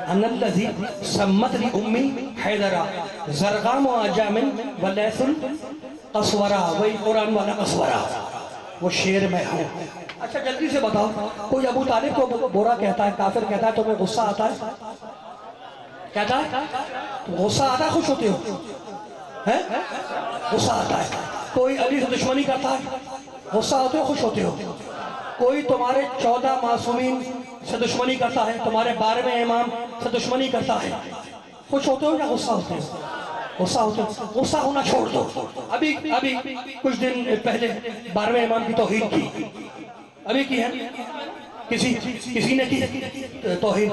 ان الذی سمت لی امی حیدرہ زرغام و اجامن و لیث قصورہ، وہی قرآن والا قصورہ، وہ شیر میں ہوں. اچھا جلدی سے بتاؤ، کوئی ابو طالب کو برا کہتا ہے، کافر کہتا ہے، تمہیں غصہ آتا ہے؟ کہتا ہے غصہ آتا ہے، خوش ہوتے ہو؟ غصہ آتا ہے. کوئی علی سے دشمنی کرتا ہے، غصہ ہوتے ہو، خوش ہوتے ہو؟ کوئی تمہارے 14 معصومین سے دشمنی کرتا ہے، تمہارے 12ویں امام سے دشمنی کرتا ہے، خوش ہوتے ہو یا غصہ ہوتے ہو؟ غصہ ہوتے ہو. غصہ ہونا چھوڑ دو. ابھی کچھ دن پہلے 12ویں امام کی توہین کی، ابھی کی ہے، کسی نے کی توہین،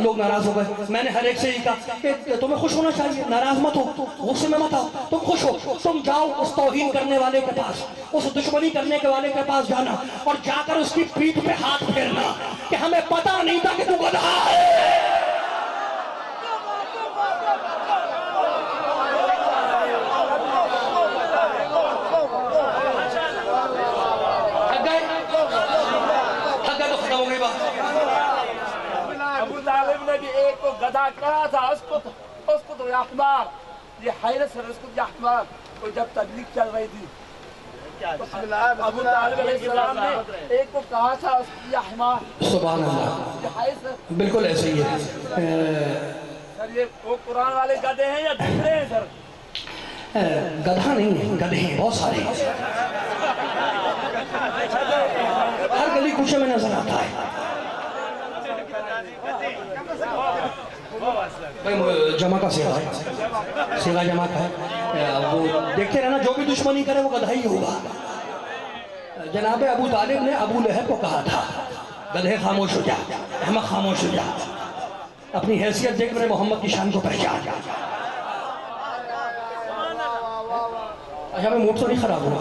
لوگ ناراض ہو گئے. میں نے ہر ایک سے ہی کہا کہ تمہیں خوش ہونا چاہیے، ناراض مت ہو، غصے میں مت آؤ، تم خوش ہو. تم جاؤ اس توہین کرنے والے کے پاس، اس دشمنی کرنے کے والے کے پاس جانا اور جا کر اس کی پیٹھ پہ ہاتھ پھیرنا کہ ہمیں پتہ نہیں تھا کہ تو گدھا ہے. ابو طالب نے بھی ایک کو گدھا کہا تھا، اس کو تو یا حمار، یہ حیرت سے اس کو یا حمار. وہ جب تبلیغ چل رہی تھی ابو طالب علیہ السلام نے ایک کو کہا تھا اس کو یا حمار. سبحان اللہ، بالکل ایسے ہی ہے. سر یہ وہ قرآن والے گدھے ہیں یا دوسرے ہیں سر؟ گدھا نہیں ہے، گدھے ہیں بہت سارے، ہر گلی کوچے میں نظر آتا ہے. جمع کا سیغہ ہے، سیغہ جمع کا ہے. وہ دیکھتے رہنا جو بھی دشمنی کرے وہ گدھا ہی ہوگا. جناب ابو طالب نے ابو لہب کو کہا تھا گدھے خاموش ہو جا، احمق خاموش ہو جا، اپنی حیثیت دیکھ میرے محمد کی شان کو پہچان. اچھا میں موڈ تو نہیں خراب ہوا.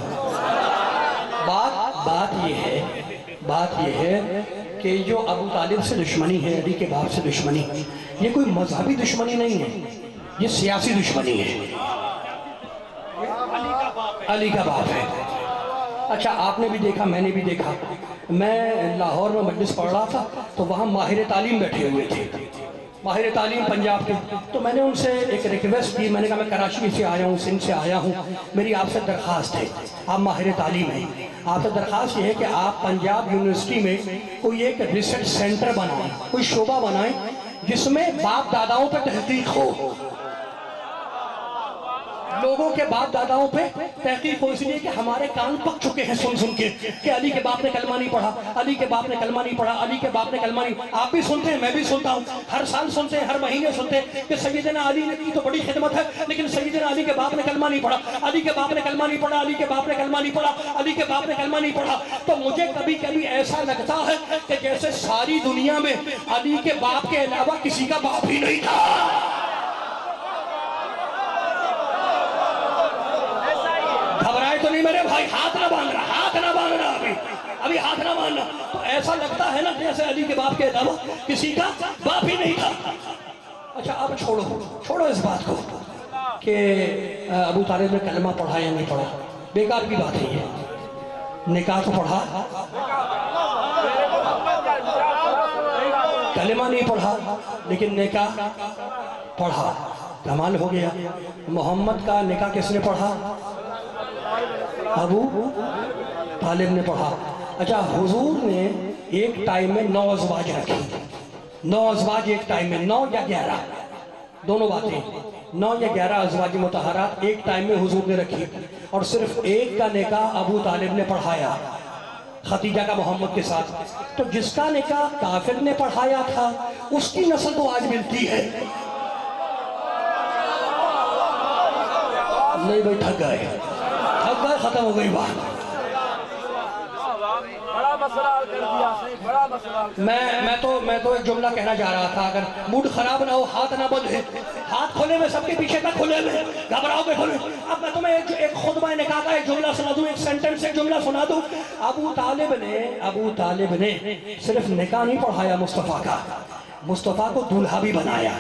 بات یہ ہے کہ جو ابو طالب سے دشمنی ہے، علی کے باپ سے دشمنی، یہ کوئی مذہبی دشمنی نہیں ہے، یہ سیاسی دشمنی ہے. علی کا باپ ہے. اچھا آپ نے بھی دیکھا، میں نے بھی دیکھا. میں لاہور میں مجلس پڑھ رہا تھا تو وہاں ماہر تعلیم بیٹھے ہوئے تھے، ماہر تعلیم پنجاب کے. تو میں نے ان سے ایک ریکویسٹ کی، میں نے کہا میں کراچی سے آیا ہوں، سندھ سے آیا ہوں، میری آپ سے درخواست ہے، آپ ماہر تعلیم ہیں، آپ سے درخواست یہ ہے کہ آپ پنجاب یونیورسٹی میں کوئی ایک ریسرچ سینٹر بنائیں، کوئی شعبہ بنائیں جس میں باپ داداؤں پہ تحقیق ہو، لوگوں کے باپ داداؤں پہ تحقیق ہو. اس لیے کہ ہمارے کان پک چکے ہیں سن کے کہ علی کے باپ نے کلمہ نہیں پڑھا، علی کے باپ نے کلمہ نہیں پڑھا، علی کے باپ نے کلمہ نہیں. آپ بھی سنتے ہیں، میں بھی سنتا ہوں، ہر سال سنتے ہیں، ہر مہینے سنتے ہیں کہ سیدنا علی نے کی تو بڑی خدمت ہے، لیکن سیدنا علی کے باپ نے کلمہ نہیں پڑھا، علی کے باپ نے کلمہ نہیں پڑھا، علی کے باپ نے کلمہ نہیں پڑھا، علی کے باپ نے کلمہ نہیں پڑھا. تو مجھے کبھی کبھی ایسا لگتا ہے کہ جیسے ساری دنیا میں علی کے باپ کے علاوہ کسی کا باپ ہی نہیں تھا. گھبرائے تو نہیں میرے بھائی، ہاتھ نہ باندھنا ابھی ہاتھ نہ باندھنا. تو ایسا لگتا ہے نا جیسے علی کے باپ کے علاوہ کسی کا باپ ہی نہیں تھا. اچھا اب چھوڑو اس بات کو کہ ابو طالب نے کلمہ پڑھا یا نہیں پڑھا، بیکار کی بات ہے. یہ نکاح تو پڑھا، کلمہ نہیں پڑھا لیکن نکاح پڑھا. کمال ہو گیا. محمد کا نکاح کس نے پڑھا؟ ابو طالب نے پڑھا. اچھا حضور نے ایک ٹائم میں 9 ازواج رکھی، 9 ازواج ایک ٹائم میں، 9 یا 11 دونوں باتیں، 9 یا 11 ازواج مطہرات ایک ٹائم میں حضور نے رکھی، اور صرف ایک کا نکاح ابو طالب نے پڑھایا، ختیجہ کا محمد کے ساتھ. تو جس کا نکاح کافر نے پڑھایا تھا اس کی نسل تو آج ملتی ہے. نہیں بھائی تھک گئے، ختم ہو گئی بات. میں تو ایک جملہ کہنا جا رہا تھا، اگر موڈ خراب نہ ہو، ہاتھ نہ بدھے، ہاتھ کھولے میں سب کے پیچھے تک کھولے میں، گھبراؤ میں کھولے. اب میں تمہیں ایک خطبہ نکاح کا ایک جملہ سنا دوں، ایک سینٹنس ایک جملہ سنا دوں. ابو طالب نے صرف نکاح نہیں پڑھایا مصطفیٰ کا، مصطفیٰ کو دولہا بھی بنایا.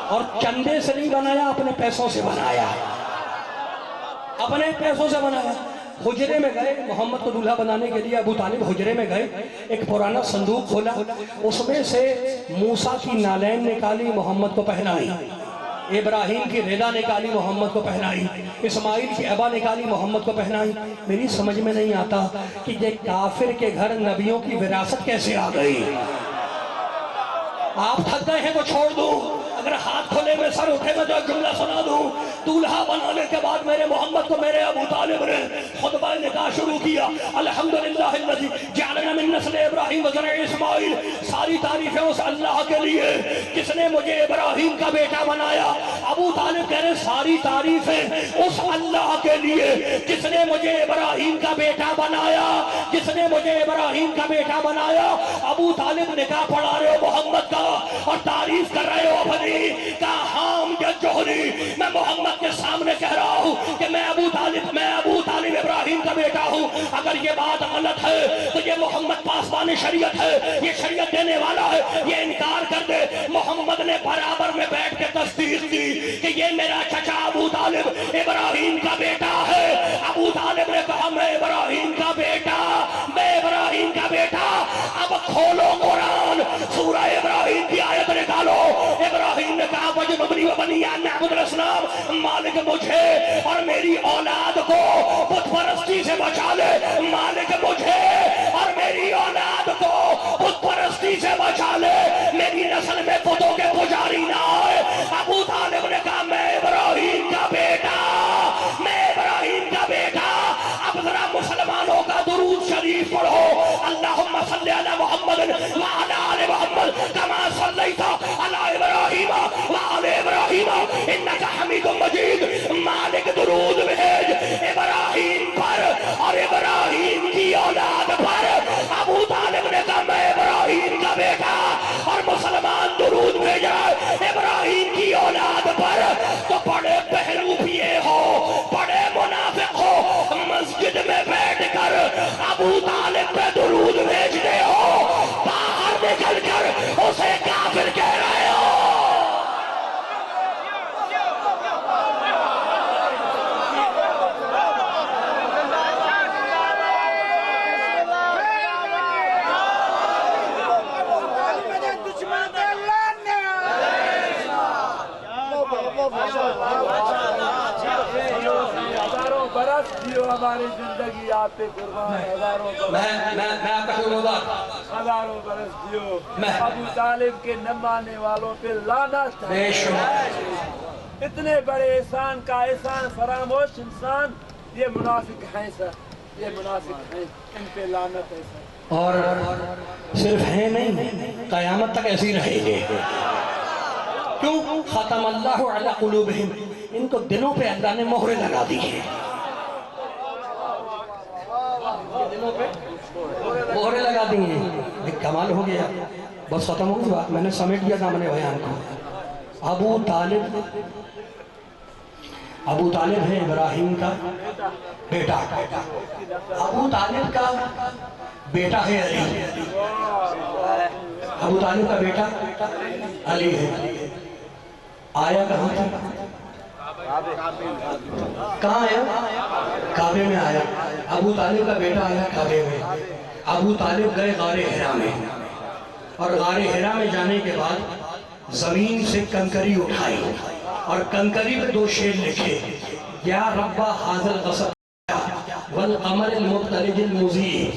اور چندے سے نہیں بنایا، اپنے پیسوں سے بنایا، اپنے پیسوں سے بنایا۔ حجرے میں گئے محمد کو دولہا بنانے کے لیے، ابو طالب حجرے میں گئے، ایک پرانا صندوق کھولا، اس میں سے موسیٰ کی نالین نکالی، محمد کو پہنائی، ابراہیم کی رضا نکالی، محمد کو پہنائی، اسماعیل کی عبا نکالی، محمد کو پہنائی۔ میری سمجھ میں نہیں آتا کہ یہ کافر کے گھر نبیوں کی وراثت کیسے آ گئی؟ آپ تھک گئے ہیں تو چھوڑ دوں، اگر ہاتھ کھولے میں سر اٹھے میں جو ایک جملہ سنا دوں۔ دولہا بنانے کے بعد میرے محمد کو میرے ابو طالب نے خطبہ نکاح شروع کیا، الحمدللہ الذی جعلنا من نسل ابراہیم و ذرع اسماعیل، ساری تعریفیں اس اللہ کے لیے جس نے مجھے ابراہیم کا بیٹا بنایا۔ ابو طالب کہہ رہے ساری تعریفیں اس اللہ کے لیے جس نے مجھے ابراہیم کا بیٹا بنایا، جس نے مجھے ابراہیم کا بیٹا بنایا۔ ابو طالب نکاح پڑھا رہے ہو محمد کا اور تعریف کر رہے ہو اپنی، کہا حام یا جوہری، میں محمد کے سامنے کہہ رہا ہوں کہ میں ابو طالب ابراہیم کا بیٹا ہوں۔ اگر یہ بات غلط ہے تو یہ محمد پاسبان شریعت ہے، یہ شریعت دینے والا ہے، یہ انکار کر دے۔ محمد نے برابر میں بیٹھ کے تصدیق کی کہ یہ میرا چچا ابو طالب ابراہیم کا بیٹا ہے۔ ابو طالب نے کہا میں ابراہیم کا بیٹا، میں ابراہیم کا بیٹا۔ اب کھولو قرآن، سورہ ابراہیم کی آیت نکالو۔ ابراہیم نے کہا وَجْنُبْنِي وَبَنِيَّ أَن نَعْبُدَ الْأَصْنَامَ، مالک مجھے اور میری اولاد کو بت پرستی سے بچا لے، مالک مجھے اور میری اولاد کو بت پرستی سے بچا لے، میری نسل میں بتوں کے پجاری نہ آئے۔ ابو طالب نے کہا میں ابراہیم کا بیٹا، میں ابراہیم کا بیٹا۔ اب ذرا مسلمانوں کا درود شریف پڑھو، اللہم صلی علی محمد وعلی آل محمد کما صلیت علی ابراہیم وعلی ابراہیم انک حمید مجید۔ مالک درود بھیج ابراہیم پر اور ابراہیم کی اولاد پر۔ ابو طالب نے کہا میں ابراہیم کا بیٹا اور مسلمان درود بھیج رہا ہے ابراہیم کی اولاد پر، تو بڑے پہلو پیے ہو، بڑے منافق ہو، مسجد میں بیٹھ کر ابو طالب پہ درود بھیجتے ہو، باہر نکل کر اسے کافر کہہ رہے ہو۔ ہزاروں برس دیو ہماری زندگی آپ پہ قربان، ہزاروں برس، میں آپ کا شکر ہزاروں برس دیو ابو طالب کے نہ ماننے والوں پہ لعنت ہے۔ بے شک اتنے بڑے احسان کا احسان فراموش انسان، یہ منافق ہیں سر، یہ منافق ہیں، ان پہ لعنت ہے سر۔ اور صرف ہیں نہیں، قیامت تک ایسی رہے گے۔ کیوں؟ ختم اللہ علی قلوبہم، ان کو دلوں پہ اللہ نے مہرے لگا دی ہے، دلوں پہ مہرے لگا دی ہیں۔ ایک کمال ہو گیا، بس ختم ہو گئی بات، میں نے سمیٹ دیا تھا اپنے بیان کو۔ ابو طالب ہے ابراہیم کا بیٹا، ابو طالب کا بیٹا ہے علی، ابو طالب کا بیٹا علی ہے۔ آیا کہاں تھا؟ کہاں آیا؟ کعبے میں آیا۔ ابو طالب کا بیٹا آیا کعبے میں۔ ابو طالب گئے غار حرا میں، اور غار حرا میں جانے کے بعد زمین سے کنکری اٹھائی اور کنکری پہ 2 شعر لکھے، یا رب حاضر غصب والقمر المبتلج المضیء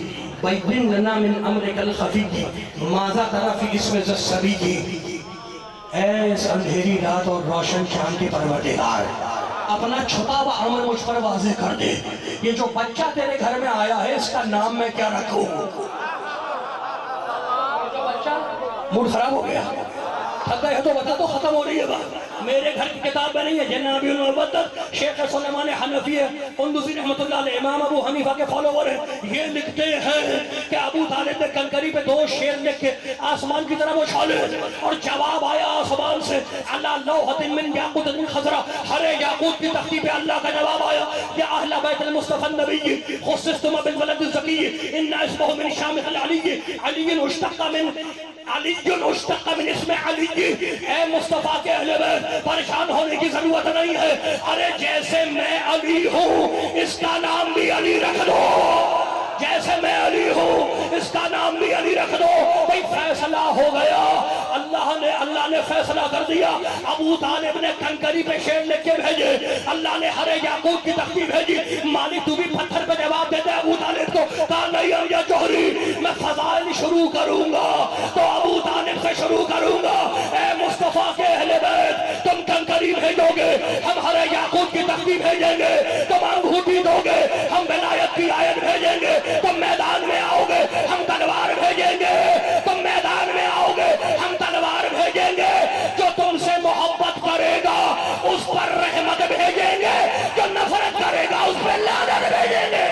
بین لنا من امرک الخفی ماذا ترى فی اسم ذی الصبی۔ اے اس اندھیری رات اور روشن چاند کے پروردگار، اپنا چھپا ہوا عمل مجھ پر واضح کر دے، یہ جو بچہ تیرے گھر میں آیا ہے اس کا نام میں کیا رکھوں؟ جو بچہ موڈ خراب ہو گیا، تھک گئے تو بتا تو ختم ہو رہی ہے بات۔ میرے گھر کی کتاب میں نہیں ہے، جنابی المبتت شیخ سلیمان حنفی قندوزی رحمت اللہ علیہ امام ابو حنیفہ کے فالوور ہیں، یہ لکھتے ہیں کہ ابو طالب نے کنکری پہ 2 شعر لکھ کے آسمان کی طرف اچھالے، اور جواب آیا آسمان سے اللہ لوحۃ من یاقوت من خضرا، ہرے یاقوت کی تختی پہ اللہ کا جواب آیا کہ اہل بیت المصطفی النبی خصصتم بالولد الزکی ان اسمہ من شامخ العلی، علی اشتق من اسم علی بھیجی. اے مصطفیٰ کے اہل بیت پریشان ہونے کی ضرورت نہیں ہے. ارے جیسے میں علی ہوں اس کا نام بھی علی رکھ دو. جیسے میں علی ہوں اس کا نام بھی علی رکھ دو. بھئی فیصلہ ہو گیا. اللہ نے فیصلہ کر دیا. ابو طالب نے کنکری پہ شعر لکھ کے بھیجے. اللہ نے ہرے یاقوت کی تختی بھیجی. مالک تو بھی پتھر پہ جواب دیتے ابو طالب کو. کہا نہیں یا جوہری میں فضائل شروع کروں گا تو ابو طالب سے شروع کروں گا. اے مصطفیٰ کے اہل بیت تم کنکری بھیجو گے ہم ہرے یاقوت کی تختی بھیجیں گے. تم انگوٹھی دو گے ہم ولایت کی آیت بھیجیں گے. تم میدان میں آؤ گے ہم تلوار بھیجیں گے. تم میدان میں آؤ گے ہم تلوار بھیجیں گے. جو تم سے محبت کرے گا اس پر رحمت بھیجیں گے. جو نفرت کرے گا اس پر لعنت بھیجیں گے.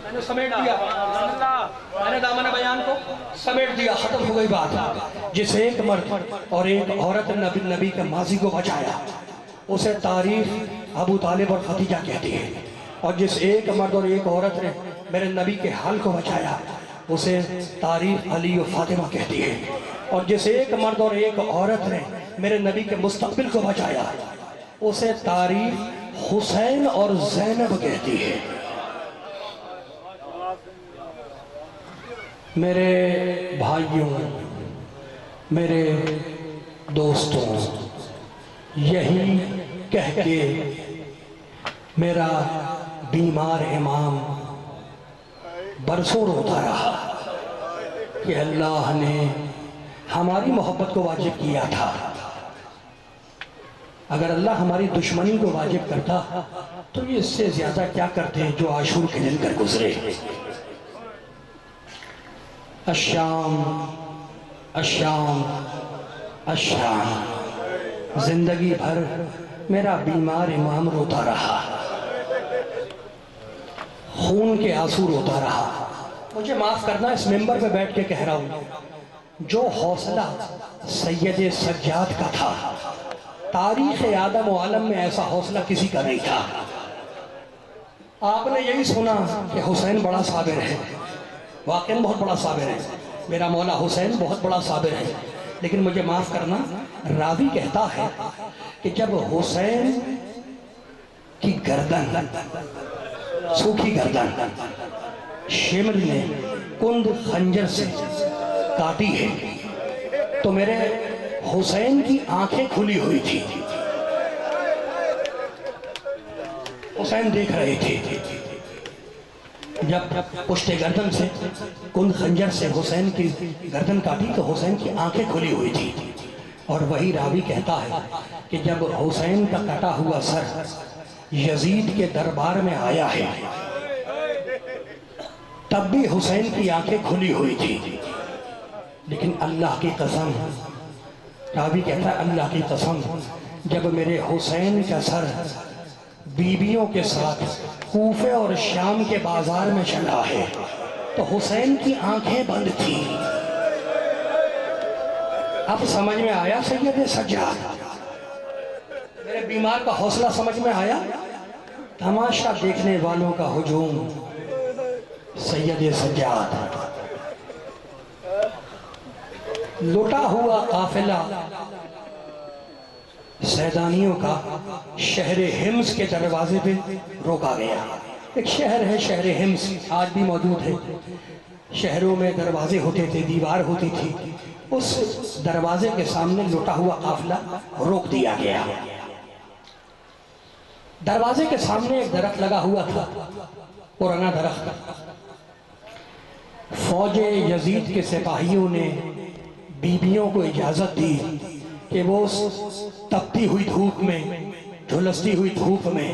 میں نے سمیٹ دیا. میں نے دامن بیان کو سمیٹ دیا. ختم ہو گئی بات. جس ایک مرد اور ایک عورت نبی کے ماضی کو بچایا اسے تاریخ ابو طالب اور خدیجہ کہتی ہے. اور جس ایک مرد اور ایک عورت نے میرے نبی کے حال کو بچایا اسے تاریخ علی و فاطمہ کہتی ہے. اور جس ایک مرد اور ایک عورت نے میرے نبی کے مستقبل کو بچایا اسے تاریخ حسین اور زینب کہتی ہے. میرے بھائیوں میرے دوستوں یہی کہہ کے میرا بیمار امام برسوں روتا رہا کہ اللہ نے ہماری محبت کو واجب کیا تھا. اگر اللہ ہماری دشمنی کو واجب کرتا تو یہ اس سے زیادہ کیا کرتے جو عاشور کے دن کر گزرے. الشام الشام الشام زندگی بھر میرا بیمار امام روتا رہا. خون کے آنسو روتا رہا. مجھے معاف کرنا اس ممبر پہ بیٹھ کے کہہ رہا ہوں جو حوصلہ سید سجاد کا تھا تاریخ آدم و عالم میں ایسا حوصلہ کسی کا نہیں تھا. آپ نے یہی سنا کہ حسین بڑا صابر ہے. واقعاً بہت بڑا صابر ہے. میرا مولا حسین بہت بڑا صابر ہے. لیکن مجھے معاف کرنا راوی کہتا ہے کہ جب حسین کی گردن سوکھی گردن شمر نے کند خنجر سے کاٹی ہے تو میرے حسین کی آنکھیں کھلی ہوئی تھی. حسین دیکھ رہے تھے. جب پشت گردن سے کند خنجر سے حسین کی گردن کاٹی تو حسین کی آنکھیں کھلی ہوئی تھی. اور وہی راوی کہتا ہے کہ جب حسین کا کٹا ہوا سر یزید کے دربار میں آیا ہے تب بھی حسین کی آنکھیں کھلی ہوئی تھی. لیکن اللہ کی قسم راوی کہتا ہے اللہ کی قسم جب میرے حسین کا سر بیویوں کے ساتھ کوفے اور شام کے بازار میں چلا ہے تو حسین کی آنکھیں بند تھی. اب سمجھ میں آیا سید سجاد میرے بیمار کا حوصلہ سمجھ میں آیا. تماشا دیکھنے والوں کا ہجوم سید سجاد. لٹا ہوا قافلہ سیدانیوں کا شہر حمص کے دروازے پہ روکا گیا. ایک شہر ہے شہر حمص آج بھی موجود ہے. شہروں میں دروازے ہوتے تھے دیوار ہوتی تھی. اس دروازے کے سامنے لٹا ہوا قافلہ روک دیا گیا. دروازے کے سامنے ایک درخت لگا ہوا تھا پرانا درخت. فوج یزید کے سپاہیوں نے بیویوں کو اجازت دی کہ وہ تپتی ہوئی دھوپ میں جھلستی ہوئی دھوپ میں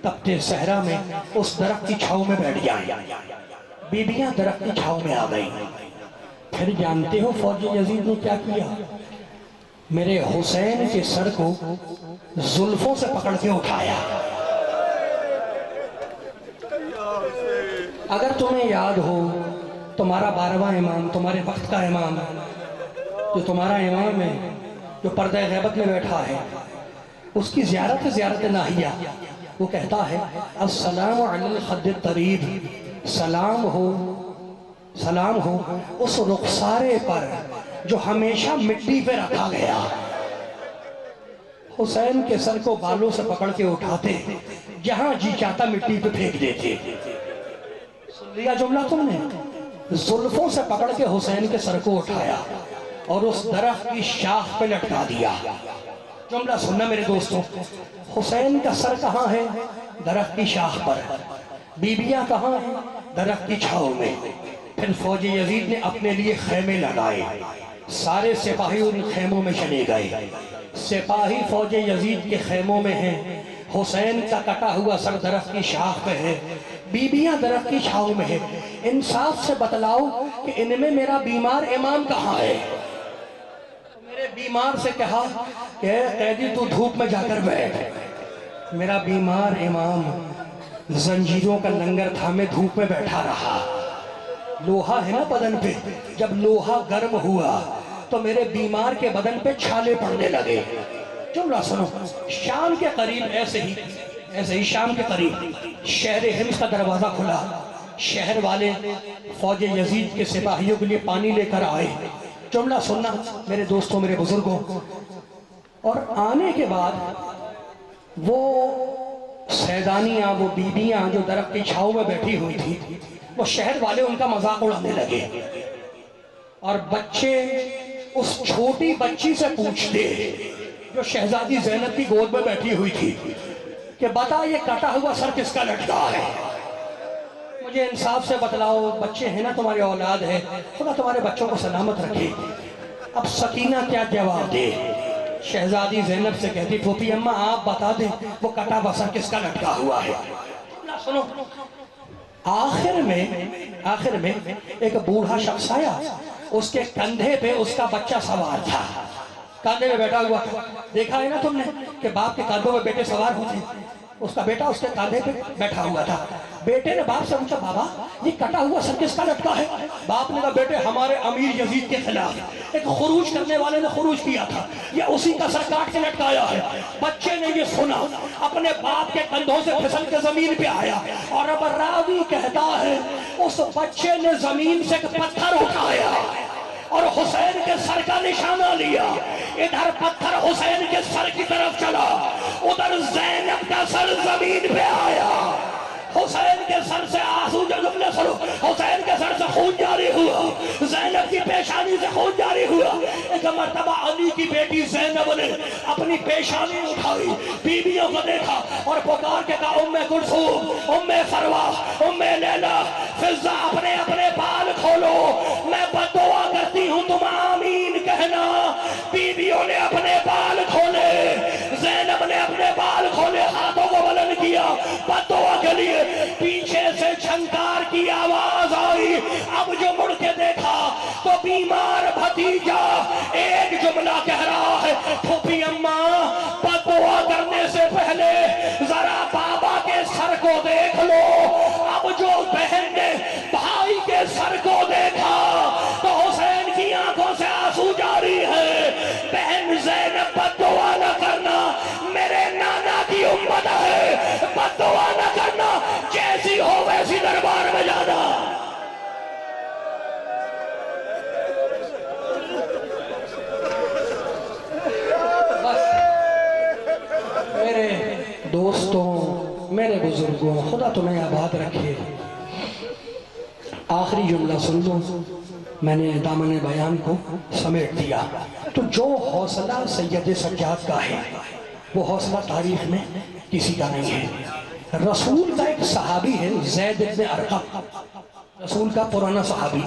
تپتے صحرا میں اس درخت کی چھاؤں میں بیٹھ جائیں. بیویاں درخت کی چھاؤں میں آ گئیں. پھر جانتے ہو فوج یزید نے کیا کیا؟ میرے حسین کے سر کو زلفوں سے پکڑ کے اٹھایا. اگر تمہیں یاد ہو تمہارا 12واں امام تمہارے وقت کا امام جو تمہارا امام ہے جو پردہ غیبت میں بیٹھا ہے اس کی زیارت ناہیہ وہ کہتا ہے السلام علی الخد الطریب، سلام ہو اس رخسارے پر جو ہمیشہ مٹی پہ رکھا گیا۔ حسین کے سر کو بالوں سے پکڑ کے اٹھاتے، جہاں جی چاہتا مٹی پہ پھینک دیتے۔ سن لیا جملہ تم نے؟ زلفوں سے پکڑ کے حسین کے سر کو اٹھایا اور اس درخت کی شاخ پہ لٹکا دیا۔ جملہ سننا میرے دوستوں، حسین کا سر کہاں ہے؟ درخت کی شاخ پر۔ بیبیاں کہاں ہیں؟ درخت کی چھاؤں میں۔ پھر فوج یزید نے اپنے لیے خیمے لگائے، سارے سپاہی ان خیموں میں چلے گئے۔ سپاہی فوج یزید کے خیموں میں ہیں، حسین کا کٹا ہوا سر درخت کی شاخ پہ ہے، بیبیاں درخت کی چھاؤں میں ہے۔ انصاف سے بتلاؤ کہ ان میں میرا بیمار امام کہاں ہے؟ میرے بیمار سے کہا کہ اے قیدی تو دھوپ میں جا کر بیٹھ۔ میرا بیمار امام زنجیروں کا لنگر تھامے دھوپ میں بیٹھا رہا۔ لوہا ہے نا بدن پہ، جب لوہا گرم ہوا تو میرے بیمار کے بدن پہ چھالے پڑنے لگے۔ جملہ سنو، شام کے قریب ایسے ہی شام کے قریب شہر حمص کا دروازہ کھلا۔ شہر والے فوج یزید کے سپاہیوں کے لیے پانی لے کر آئے۔ جملہ سننا میرے دوستوں، میرے بزرگوں، اور آنے کے بعد وہ سیدانیاں، وہ بیبیاں جو درخت کی چھاؤں میں بیٹھی ہوئی تھی، وہ شہر والے ان کا مذاق اڑانے لگے، اور بچے اس چھوٹی بچی سے پوچھتے جو شہزادی زینب کی گود میں بیٹھی ہوئی تھی کہ بتا یہ کٹا ہوا سر کس کا لٹکا ہے؟ مجھے انصاف سے بتلاؤ، بچے ہیں نا تمہارے، اولاد ہے، خدا تمہارے بچوں کو سلامت رکھے۔ اب سکینہ کیا جواب دے؟ شہزادی زینب سے کہتی پھوپھی اماں آپ بتا دیں وہ کٹا ہوا سر کس کا لٹکا ہوا ہے؟ سنو، آخر میں ایک بوڑھا شخص آیا، اس کے کندھے پہ اس کا بچہ سوار تھا، کندھے پہ بیٹھا ہوا تھا۔ دیکھا ہے نا تم نے کہ باپ کے کندھوں پہ بیٹے سوار ہوتے ہیں؟ اس کا بیٹا اس کے کندھے پہ بیٹھا ہوا تھا۔ بیٹے نے باپ سے پوچھا بابا یہ کٹا ہوا سر کس کا لٹکا ہے؟ باپ نے کہا بیٹے ہمارے امیر یزید کے خلاف ایک خروج کرنے والے نے خروج کیا تھا، یہ اسی کا سر کاٹ کے لٹکایا ہے۔ بچے نے یہ سنا، اپنے باپ کے کندھوں سے پھسل کے زمین پہ آیا، اور اب راوی کہتا ہے اس بچے نے زمین سے ایک پتھر اٹھایا اور حسین کے سر کا نشانہ لیا۔ ادھر پتھر حسین کے سر کی طرف چلا، ادھر زینب کا سر زمین پہ آیا۔ حسین کے سر سے آنسو جملے سنو، حسین کے سر سے خون جاری ہوا، زینب کی پیشانی سے خون جاری ہوا۔ ایک مرتبہ علی کی بیٹی زینب نے اپنی پیشانی اٹھائی، بیویوں کو دیکھا اور پکار کے کہا ام کلثوم، ام فروا، ام لیلا، فضہ اپنے اپنے بال کھولو، میں بد دعا کرتی ہوں تم آمین کہنا۔ بیویوں نے اپنے بال کھولے، زینب نے اپنے بال کھولے، ہاتھوں کو بلند کیا بد دعا کے لیے۔ پیچھے سے چھنکار کی آواز آئی، اب جو مڑ کے دیکھا تو بیمار بھتیجا ایک جملہ کہہ رہا ہے پھوپھی اماں بد دعا کرنے سے پہلے ذرا بابا کے سر کو دیکھ لو۔ اب جو بہن نے بھائی کے سر کو دیکھا تو حسین کی آنکھوں سے آنسو جاری ہے۔ بہن زینب بد دعا نہ کرنا، میرے نانا کی امت ہے، بد دعا نہ کرنا، جیسی ہو ویسی دربار میں جانا۔ بس میرے دوستوں، میرے بزرگوں، خدا تمہیں آباد رکھے۔ آخری جملہ سن لو، میں نے دامن بیان کو سمیٹ دیا۔ تو جو حوصلہ سید سجاد کا ہے وہ حوصلہ تاریخ میں کسی کا نہیں ہے۔ رسول کا ایک صحابی ہے زید بن ارقم، رسول کا پرانا صحابی،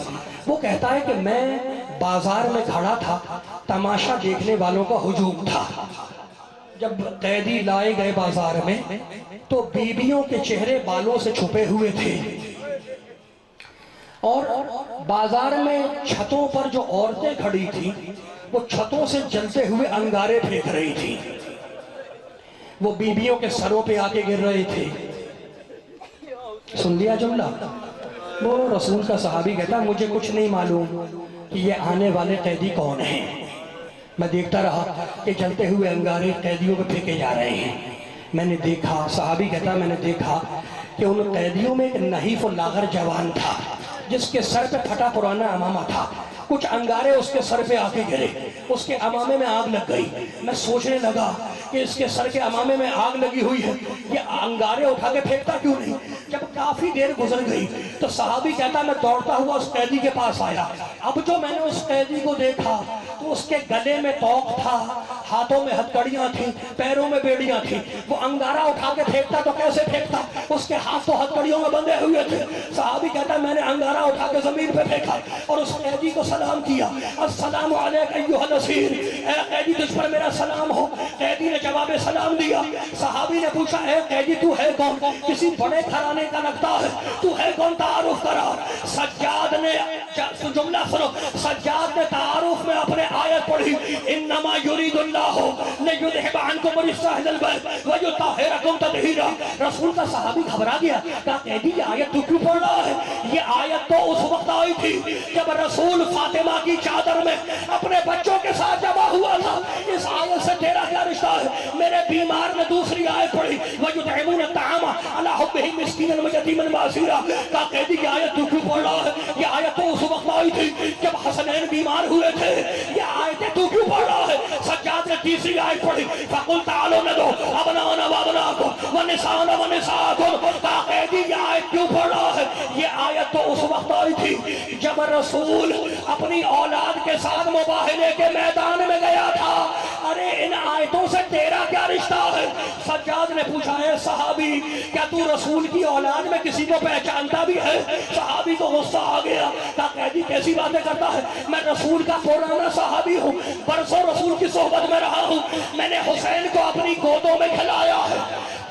وہ کہتا ہے کہ میں بازار میں کھڑا تھا، تماشا دیکھنے والوں کا ہجوم تھا۔ جب قیدی لائے گئے بازار میں تو بیویوں کے چہرے بالوں سے چھپے ہوئے تھے، اور بازار میں چھتوں پر جو عورتیں کھڑی تھیں وہ چھتوں سے جلتے ہوئے انگارے پھینک رہی تھی، وہ بیویوں کے سروں پہ آکے گر رہے تھے۔ سن لیا جملہ؟ وہ رسول کا صحابی کہتا مجھے کچھ نہیں معلوم کہ یہ آنے والے قیدی کون ہیں، میں دیکھتا رہا کہ جلتے ہوئے انگارے قیدیوں پہ پھینکے جا رہے ہیں، میں نے دیکھا، صحابی کہتا میں نے دیکھا کہ ان قیدیوں میں ایک نحیف و لاغر جوان تھا جس کے سر پہ پھٹا پرانا امامہ تھا، کچھ انگارے اس کے سر پہ آ کے گرے، اس کے امامے میں آگ لگ گئی۔ میں سوچنے لگا کہ اس کے سر کے امامے میں آگ لگی ہوئی ہے، یہ انگارے اٹھا کے پھینکتا کیوں نہیں؟ جب کافی دیر گزر گئی تو صحابی کہتا میں دوڑتا ہوا اس قیدی کے پاس آیا۔ اب جو میں نے اس قیدی کو دیکھا تو اس کے گلے میں توق تھا، ہاتھوں میں ہتھکڑیاں تھیں، پیروں میں بیڑیاں تھیں۔ وہ انگارہ اٹھا کے پھینکتا تو کیسے پھینکتا؟ اس کے ہاتھ تو ہتھکڑیوں میں بندھے ہوئے تھے۔ صحابی کہتا میں نے انگارہ اٹھا کے زمین پہ پھینکا اور اس قیدی کو سلام کیا، السلام علیک ایھا الاسیر، اے قیدی تجھ پر میرا سلام ہو۔ قیدی نے جواب سلام دیا۔ صحابی نے پوچھا اے قیدی تو ہے کون؟ کسی بڑے گھرانے کا لگتا ہے، تو ہے کون؟ تعارف کرا۔ سجاد نے جملہ سنو، سجاد نے تعارف میں اپنے آیت پڑھی، انما یرید اللہ لیذھب عنکم الرجس اہل البیت ویطہرکم تطہیرا۔ رسول کا صحابی گھبرا گیا، کہا قیدی یہ آیت تو کیوں پڑھ رہا ہے؟ یہ آیت تو اس وقت آئی تھی جب رسول فاطمہ کی چادر میں اپنے بچوں کے ساتھ جمع ہوا تھا۔ اس آیت سے تیرا کیا رشتہ ہے؟ میرے بیمار نے دوسری آیت پڑھی، وَيُطْعِمُونَ الطَّعَامَ عَلَىٰ حُبِّهِ مِسْكِينًا وَيَتِيمًا وَأَسِيرًا۔ کہا قیدی یہ آیت تو کیوں پڑھ رہا ہے؟ یہ آیت تو اس وقت آئی تھی جب حسنین بیمار ہوئے تھے، یہ آیتیں تو کیوں پڑھ رہا ہے؟ سجاد نے تیسری آیت پڑھی، فَقُلْ تَعَالَوْا نَدْعُو أَبْنَاءَنَا وَأَبْنَاءَكُمْ وَنِسَاءَنَا وَنِسَاءَكُمْ۔ کہا قیدی یہ آیت کیوں پڑھ رہا ہے؟ یہ آیت تو اس وقت آئی تھی جب رسول اپنی اولاد کے ساتھ مباہلے کے میدان میں گیا تھا۔ ارے ان آیتوں سے تیرا کیا رشتہ ہے؟ سجاد نے پوچھا ہے صحابی کیا تو رسول کی اولاد میں کسی کو پہچانتا بھی ہے؟ صحابی کو غصہ آ گیا، کہا قیدی کیسی باتیں کرتا ہے؟ میں رسول کا پرانا صحابی ہوں، برسوں رسول کی صحبت میں رہا ہوں، میں نے حسین کو اپنی گودوں میں کھلایا ہے۔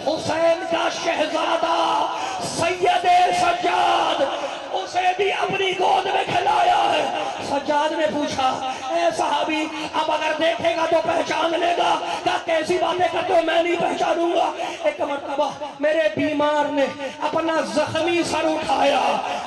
حسین کا شہزادہ سید سجاد، اسے بھی اپنی گود میں کھلایا ہے۔ سجاد نے پوچھا اے صحابی اب اگر دیکھے گا تو پہچان لے گا؟ کہا کیسی باتیں کرتے ہو، میں نہیں پہچانوں گا۔ ایک مرتبہ میرے بیمار نے اپنا زخمی سر اٹھایا،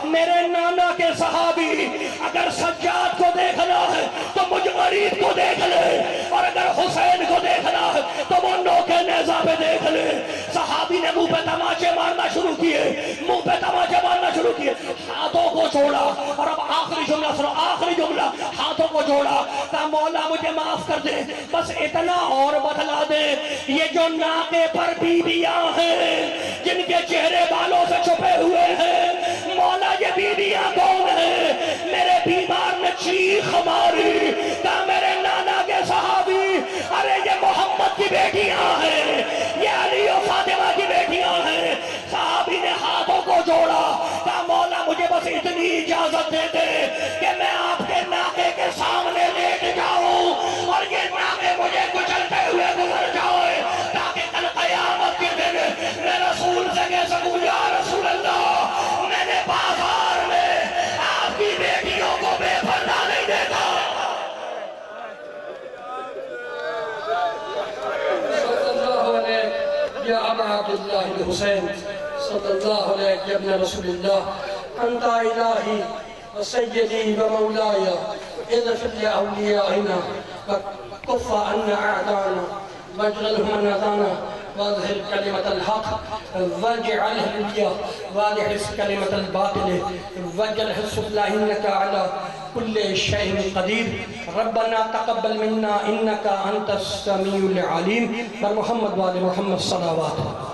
میرے نانا کے صحابی اگر سجاد کو دیکھنا ہے تو مجھ غریب کو دیکھ لے، اور اگر حسین کو دیکھنا ہے تو وہ نوکے نیزہ پہ دیکھ لے۔ صحابی نے منہ پہ تماچے مارنا شروع کیے، منہ پہ تماچے مارنا شروع کیے، ہاتھوں کو جوڑا، اور اب آخری جملہ سنو، آخری جملہ، ہاتھوں کو جوڑا، کہا مولا مجھے معاف کر دے، بس اتنا اور بتلا دے، یہ جو ناکے پر بیویاں ہیں جن کے چہرے بالوں سے چھپے ہوئے ہیں، مولا یہ بیویاں کون ہیں؟ میرے بیمار نے چیخ ماری، کہا میرے نانا کے صحابی ارے یہ محمد کی بیٹیاں ہیں، یہ علی و فاطمہ کی بیٹیاں ہیں۔ صحابی نے ہاتھوں کو جوڑا، کہا مولا مجھے بس اتنی اجازت دے دے کہ میں آپ کے ناکے کے سامنے لیٹ جاؤں اور یہ ناکے مجھے کچلتے ہوئے گزر جائے، تاکہ کل قیامت کے دن میں رسول سے کہہ سکوں یا رسول اللہ میں نے بازار میں آپ کی بیٹیوں کو بے پردہ نہیں دیکھا۔ صلی اللہ علیہ یا ابا عبداللہ الحسین، صلی اللہ علیہ یا ابن رسول اللہ، انت الہی وسیدی ومولایا، اغفر لأولیائنا وکف عنا اعدانا واجعلهم من اذانا واظهر كلمة الحق واجعله العليا واضح كلمة الباطل واجعله السفلى إنك على كل شيء قدير ربنا تقبل منا إنك أنت السميع العليم. محمد وآل محمد صلوات.